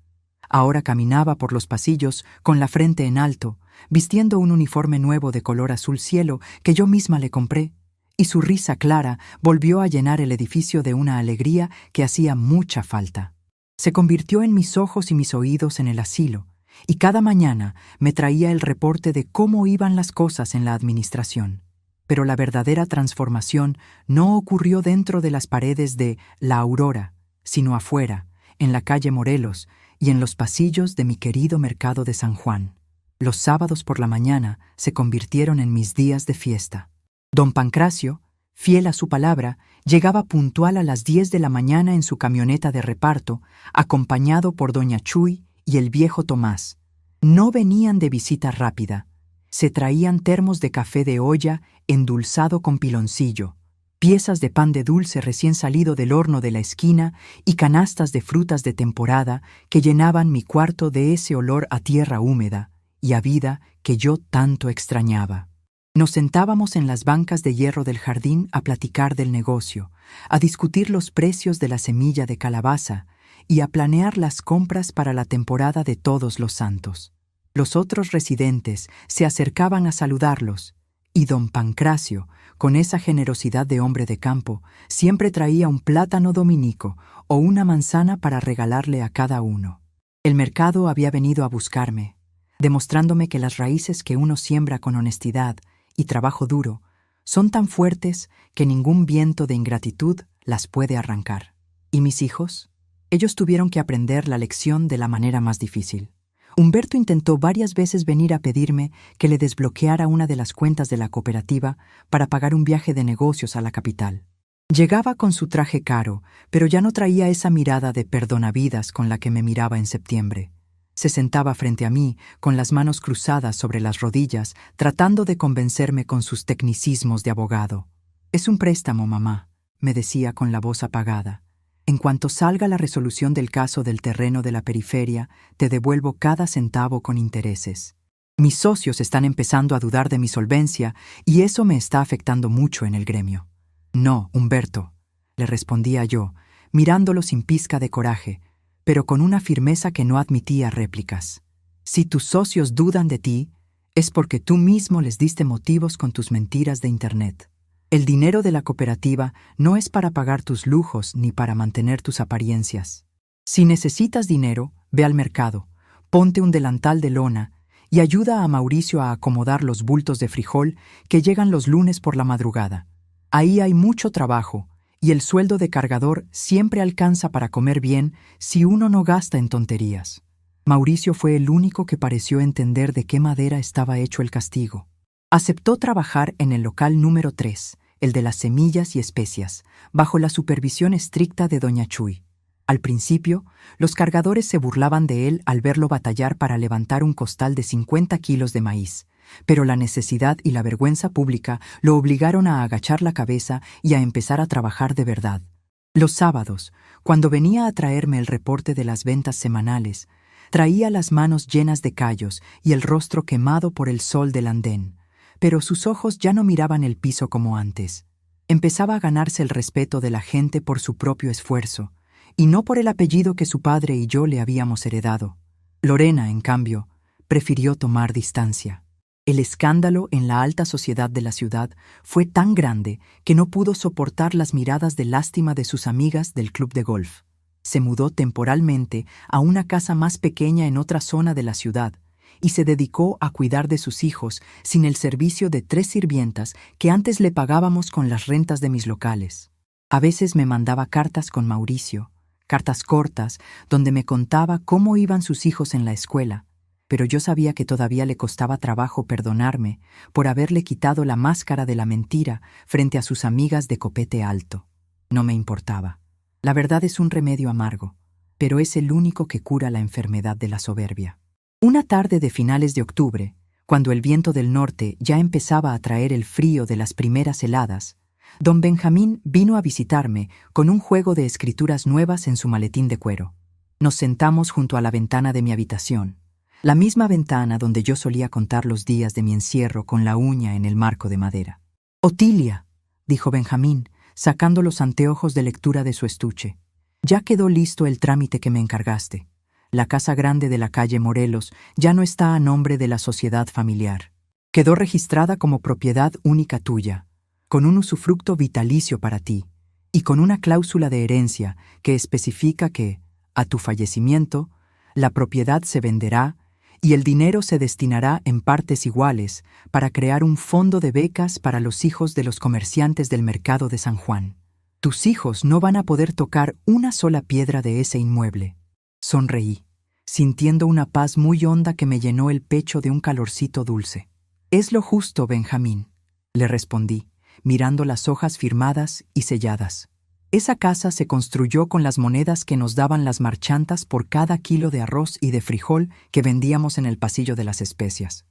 Ahora caminaba por los pasillos con la frente en alto, vistiendo un uniforme nuevo de color azul cielo que yo misma le compré, y su risa clara volvió a llenar el edificio de una alegría que hacía mucha falta. Se convirtió en mis ojos y mis oídos en el asilo, y cada mañana me traía el reporte de cómo iban las cosas en la administración. Pero la verdadera transformación no ocurrió dentro de las paredes de La Aurora, sino afuera, en la calle Morelos y en los pasillos de mi querido mercado de San Juan. Los sábados por la mañana se convirtieron en mis días de fiesta. Don Pancracio, fiel a su palabra, llegaba puntual a las 10 de la mañana en su camioneta de reparto, acompañado por doña Chuy y el viejo Tomás. No venían de visita rápida. Se traían termos de café de olla endulzado con piloncillo, piezas de pan de dulce recién salido del horno de la esquina y canastas de frutas de temporada que llenaban mi cuarto de ese olor a tierra húmeda y a vida que yo tanto extrañaba. Nos sentábamos en las bancas de hierro del jardín a platicar del negocio, a discutir los precios de la semilla de calabaza y a planear las compras para la temporada de Todos los Santos. Los otros residentes se acercaban a saludarlos, y don Pancracio, con esa generosidad de hombre de campo, siempre traía un plátano dominico o una manzana para regalarle a cada uno. El mercado había venido a buscarme. demostrándome que las raíces que uno siembra con honestidad y trabajo duro son tan fuertes que ningún viento de ingratitud las puede arrancar. ¿Y mis hijos? Ellos tuvieron que aprender la lección de la manera más difícil. Humberto intentó varias veces venir a pedirme que le desbloqueara una de las cuentas de la cooperativa para pagar un viaje de negocios a la capital. Llegaba con su traje caro, pero ya no traía esa mirada de perdonavidas con la que me miraba en septiembre. Se sentaba frente a mí, con las manos cruzadas sobre las rodillas, tratando de convencerme con sus tecnicismos de abogado. «Es un préstamo, mamá», me decía con la voz apagada. «En cuanto salga la resolución del caso del terreno de la periferia, te devuelvo cada centavo con intereses. Mis socios están empezando a dudar de mi solvencia y eso me está afectando mucho en el gremio». «No, Humberto», le respondía yo, mirándolo sin pizca de coraje, pero con una firmeza que no admitía réplicas. «Si tus socios dudan de ti, es porque tú mismo les diste motivos con tus mentiras de Internet. El dinero de la cooperativa no es para pagar tus lujos ni para mantener tus apariencias. Si necesitas dinero, ve al mercado, ponte un delantal de lona y ayuda a Mauricio a acomodar los bultos de frijol que llegan los lunes por la madrugada. Ahí hay mucho trabajo, y el sueldo de cargador siempre alcanza para comer bien si uno no gasta en tonterías». Mauricio fue el único que pareció entender de qué madera estaba hecho el castigo. Aceptó trabajar en el local número 3, el de las semillas y especias, bajo la supervisión estricta de doña Chuy. Al principio, los cargadores se burlaban de él al verlo batallar para levantar un costal de 50 kilos de maíz, pero la necesidad y la vergüenza pública lo obligaron a agachar la cabeza y a empezar a trabajar de verdad. Los sábados, cuando venía a traerme el reporte de las ventas semanales, traía las manos llenas de callos y el rostro quemado por el sol del andén, pero sus ojos ya no miraban el piso como antes. Empezaba a ganarse el respeto de la gente por su propio esfuerzo, y no por el apellido que su padre y yo le habíamos heredado. Lorena, en cambio, prefirió tomar distancia. El escándalo en la alta sociedad de la ciudad fue tan grande que no pudo soportar las miradas de lástima de sus amigas del club de golf. Se mudó temporalmente a una casa más pequeña en otra zona de la ciudad y se dedicó a cuidar de sus hijos sin el servicio de 3 sirvientas que antes le pagábamos con las rentas de mis locales. A veces me mandaba cartas con Mauricio, cartas cortas donde me contaba cómo iban sus hijos en la escuela, pero yo sabía que todavía le costaba trabajo perdonarme por haberle quitado la máscara de la mentira frente a sus amigas de copete alto. No me importaba. La verdad es un remedio amargo, pero es el único que cura la enfermedad de la soberbia. Una tarde de finales de octubre, cuando el viento del norte ya empezaba a traer el frío de las primeras heladas, don Benjamín vino a visitarme con un juego de escrituras nuevas en su maletín de cuero. Nos sentamos junto a la ventana de mi habitación, la misma ventana donde yo solía contar los días de mi encierro con la uña en el marco de madera. «Otilia», dijo Benjamín, sacando los anteojos de lectura de su estuche, «ya quedó listo el trámite que me encargaste. La casa grande de la calle Morelos ya no está a nombre de la sociedad familiar. Quedó registrada como propiedad única tuya, con un usufructo vitalicio para ti, y con una cláusula de herencia que especifica que, a tu fallecimiento, la propiedad se venderá y el dinero se destinará en partes iguales para crear un fondo de becas para los hijos de los comerciantes del mercado de San Juan. Tus hijos no van a poder tocar una sola piedra de ese inmueble». Sonreí, sintiendo una paz muy honda que me llenó el pecho de un calorcito dulce. «Es lo justo, Benjamín», le respondí, mirando las hojas firmadas y selladas. Esa casa se construyó con las monedas que nos daban las marchantas por cada kilo de arroz y de frijol que vendíamos en el pasillo de las especias.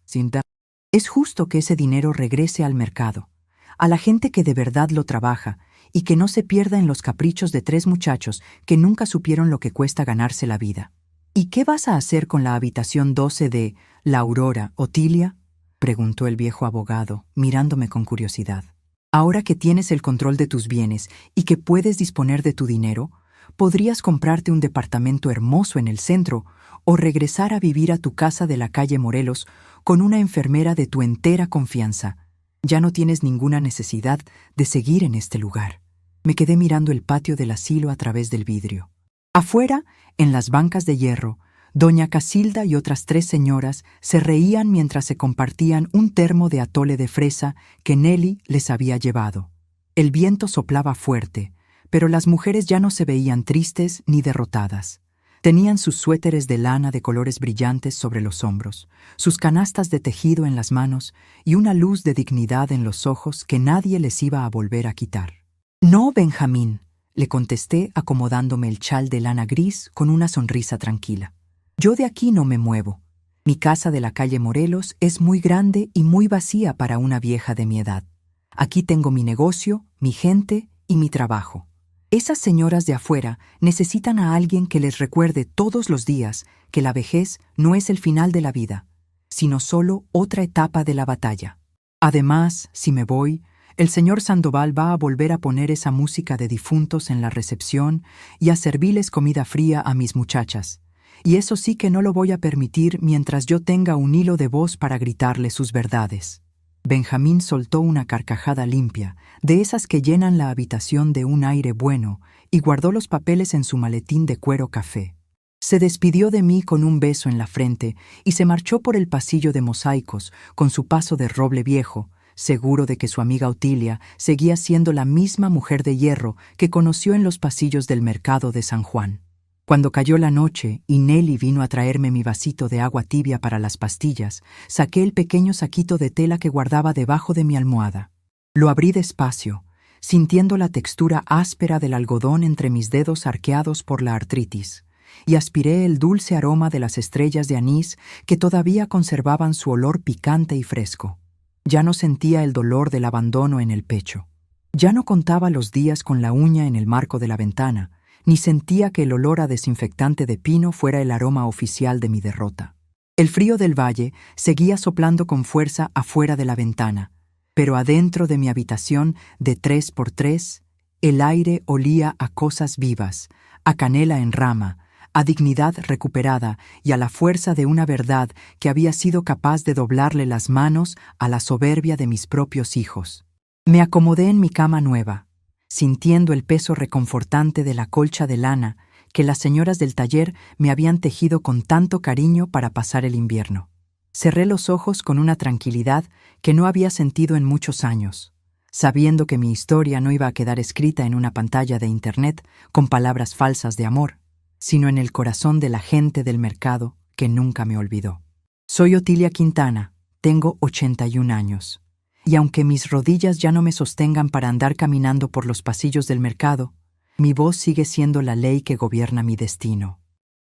Es justo que ese dinero regrese al mercado, a la gente que de verdad lo trabaja y que no se pierda en los caprichos de 3 muchachos que nunca supieron lo que cuesta ganarse la vida. «¿Y qué vas a hacer con la habitación 12 de La Aurora, Otilia?», preguntó el viejo abogado, mirándome con curiosidad. «Ahora que tienes el control de tus bienes y que puedes disponer de tu dinero, podrías comprarte un departamento hermoso en el centro o regresar a vivir a tu casa de la calle Morelos con una enfermera de tu entera confianza. Ya no tienes ninguna necesidad de seguir en este lugar». Me quedé mirando el patio del asilo a través del vidrio. Afuera, en las bancas de hierro, Doña Casilda y otras 3 señoras se reían mientras se compartían un termo de atole de fresa que Nelly les había llevado. El viento soplaba fuerte, pero las mujeres ya no se veían tristes ni derrotadas. Tenían sus suéteres de lana de colores brillantes sobre los hombros, sus canastas de tejido en las manos y una luz de dignidad en los ojos que nadie les iba a volver a quitar. «No, Benjamín», le contesté acomodándome el chal de lana gris con una sonrisa tranquila. «Yo de aquí no me muevo. Mi casa de la calle Morelos es muy grande y muy vacía para una vieja de mi edad. Aquí tengo mi negocio, mi gente y mi trabajo. Esas señoras de afuera necesitan a alguien que les recuerde todos los días que la vejez no es el final de la vida, sino solo otra etapa de la batalla. Además, si me voy, el señor Sandoval va a volver a poner esa música de difuntos en la recepción y a servirles comida fría a mis muchachas. Y eso sí que no lo voy a permitir mientras yo tenga un hilo de voz para gritarle sus verdades». Benjamín soltó una carcajada limpia, de esas que llenan la habitación de un aire bueno, y guardó los papeles en su maletín de cuero café. Se despidió de mí con un beso en la frente y se marchó por el pasillo de mosaicos con su paso de roble viejo, seguro de que su amiga Otilia seguía siendo la misma mujer de hierro que conoció en los pasillos del mercado de San Juan. Cuando cayó la noche y Nelly vino a traerme mi vasito de agua tibia para las pastillas, saqué el pequeño saquito de tela que guardaba debajo de mi almohada. Lo abrí despacio, sintiendo la textura áspera del algodón entre mis dedos arqueados por la artritis, y aspiré el dulce aroma de las estrellas de anís que todavía conservaban su olor picante y fresco. Ya no sentía el dolor del abandono en el pecho. Ya no contaba los días con la uña en el marco de la ventana, ni sentía que el olor a desinfectante de pino fuera el aroma oficial de mi derrota. El frío del valle seguía soplando con fuerza afuera de la ventana, pero adentro de mi habitación de 3x3, el aire olía a cosas vivas, a canela en rama, a dignidad recuperada y a la fuerza de una verdad que había sido capaz de doblarle las manos a la soberbia de mis propios hijos. Me acomodé en mi cama nueva, sintiendo el peso reconfortante de la colcha de lana que las señoras del taller me habían tejido con tanto cariño para pasar el invierno. Cerré los ojos con una tranquilidad que no había sentido en muchos años, sabiendo que mi historia no iba a quedar escrita en una pantalla de internet con palabras falsas de amor, sino en el corazón de la gente del mercado que nunca me olvidó. Soy Otilia Quintana, tengo 81 años. Y aunque mis rodillas ya no me sostengan para andar caminando por los pasillos del mercado, mi voz sigue siendo la ley que gobierna mi destino.